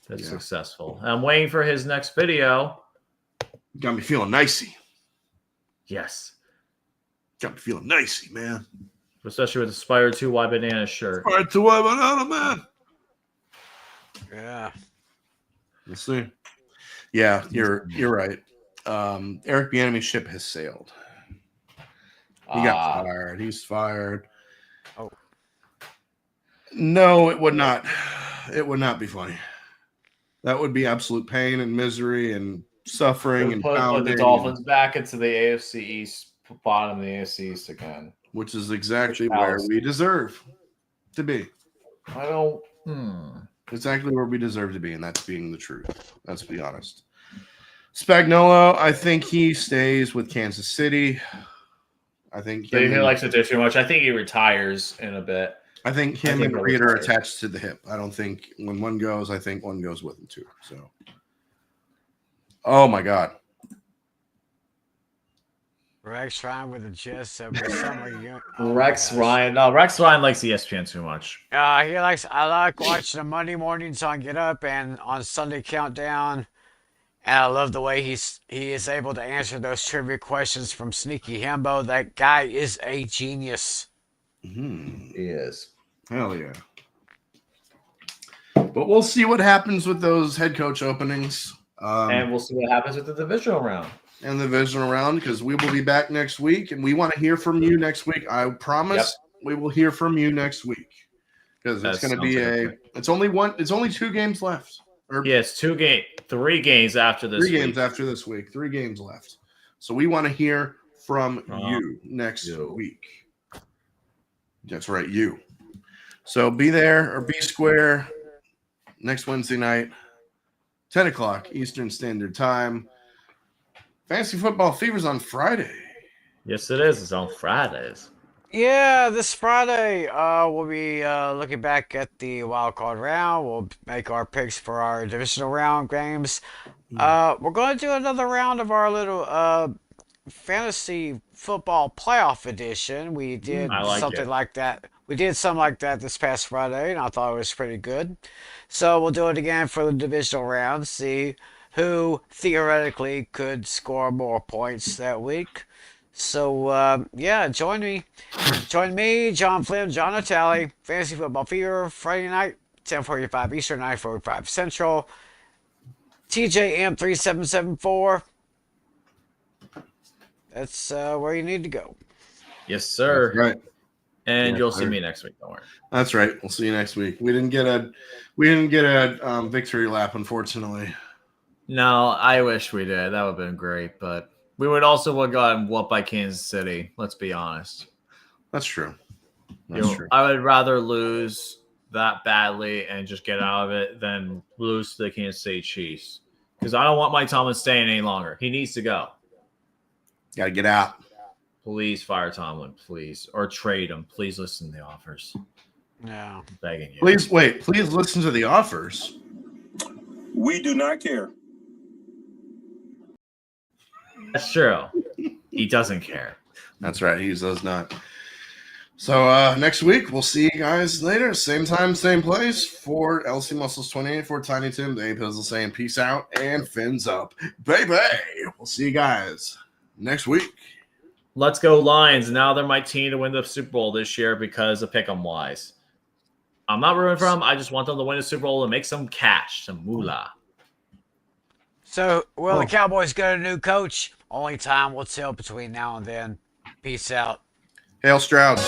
That's successful. I'm waiting for his next video. Got me feeling nicey. Yes. Got me feeling nicey, man. Especially with the Spire 2 Y Banana shirt. Spire 2 Y Banana, man. Yeah. We'll see. Yeah, you're right. Eric Bieniemy's ship has sailed. He got fired. He's fired. Oh. No, it would not. It would not be funny. That would be absolute pain and misery and suffering and put pounding. the Dolphins back into the AFC East, bottom of the AFC East again. Which is exactly where we deserve to be. I don't. Exactly where we deserve to be, and that's being the truth. Let's be honest. Spagnuolo, I think he stays with Kansas City. I think he likes to do too much. I think he retires in a bit. I think him and Reed are attached to the hip. I don't think when one goes, I think one goes with him too. So, oh my God. Rex Ryan with the Jets. Rex Ryan. No, Rex Ryan likes ESPN too much. I like watching the Monday mornings on Get Up and on Sunday Countdown. And I love the way he is able to answer those trivia questions from Sneaky Hembo. That guy is a genius. Mm-hmm. He is. Hell yeah. But we'll see what happens with those head coach openings. And we'll see what happens with the divisional round. And the divisional round, because we will be back next week, and we want to hear from you next week. I promise we will hear from you next week. Because it's going to be it's only 2 games left. Yes, 3 games after this week. 3 games after this week. 3 games left. So we want to hear from you next week. That's right, you. So be there or be square next Wednesday night, 10 o'clock Eastern Standard Time. Fantasy Football Fever's on Friday. Yes, it is. It's on Fridays. Yeah, this Friday, we'll be looking back at the wild card round. We'll make our picks for our divisional round games. We're going to do another round of our little fantasy football playoff edition. We I did like something it. like that. We did something like that this past Friday, and I thought it was pretty good. So we'll do it again for the divisional round, see who theoretically could score more points that week. So yeah, join me, John Flynn, John Natali, Fantasy Football Fever, Friday night, 10:45 Eastern, 9:45 Central. TJM3774. That's where you need to go. Yes, sir. That's right. And Yeah, you'll see sir. me next week. Don't worry. That's right. We'll see you next week. We didn't get a victory lap, unfortunately. No, I wish we did. That would have been great, but we would also have gotten whooped by Kansas City. Let's be honest. That's true. You know, I would rather lose that badly and just get out of it than lose to the Kansas City Chiefs. Because I don't want Mike Tomlin staying any longer. He needs to go. Got to get out. Please fire Tomlin, please. Or trade him. Please listen to the offers. Yeah. I'm begging you. Please wait. Please listen to the offers. We do not care. That's true. He doesn't care. That's right. He does not. So next week, we'll see you guys later. Same time, same place for LC Muscles 28, for Tiny Tim, the A-Pizzle saying peace out and fins up. Baby. We'll see you guys next week. Let's go Lions. Now they're my team to win the Super Bowl this year because of pick 'em wise. I'm not rooting for them. I just want them to win the Super Bowl and make some cash, some moolah. So, will the Cowboys get a new coach? Only time will tell between now and then. Peace out. Hail Stroud.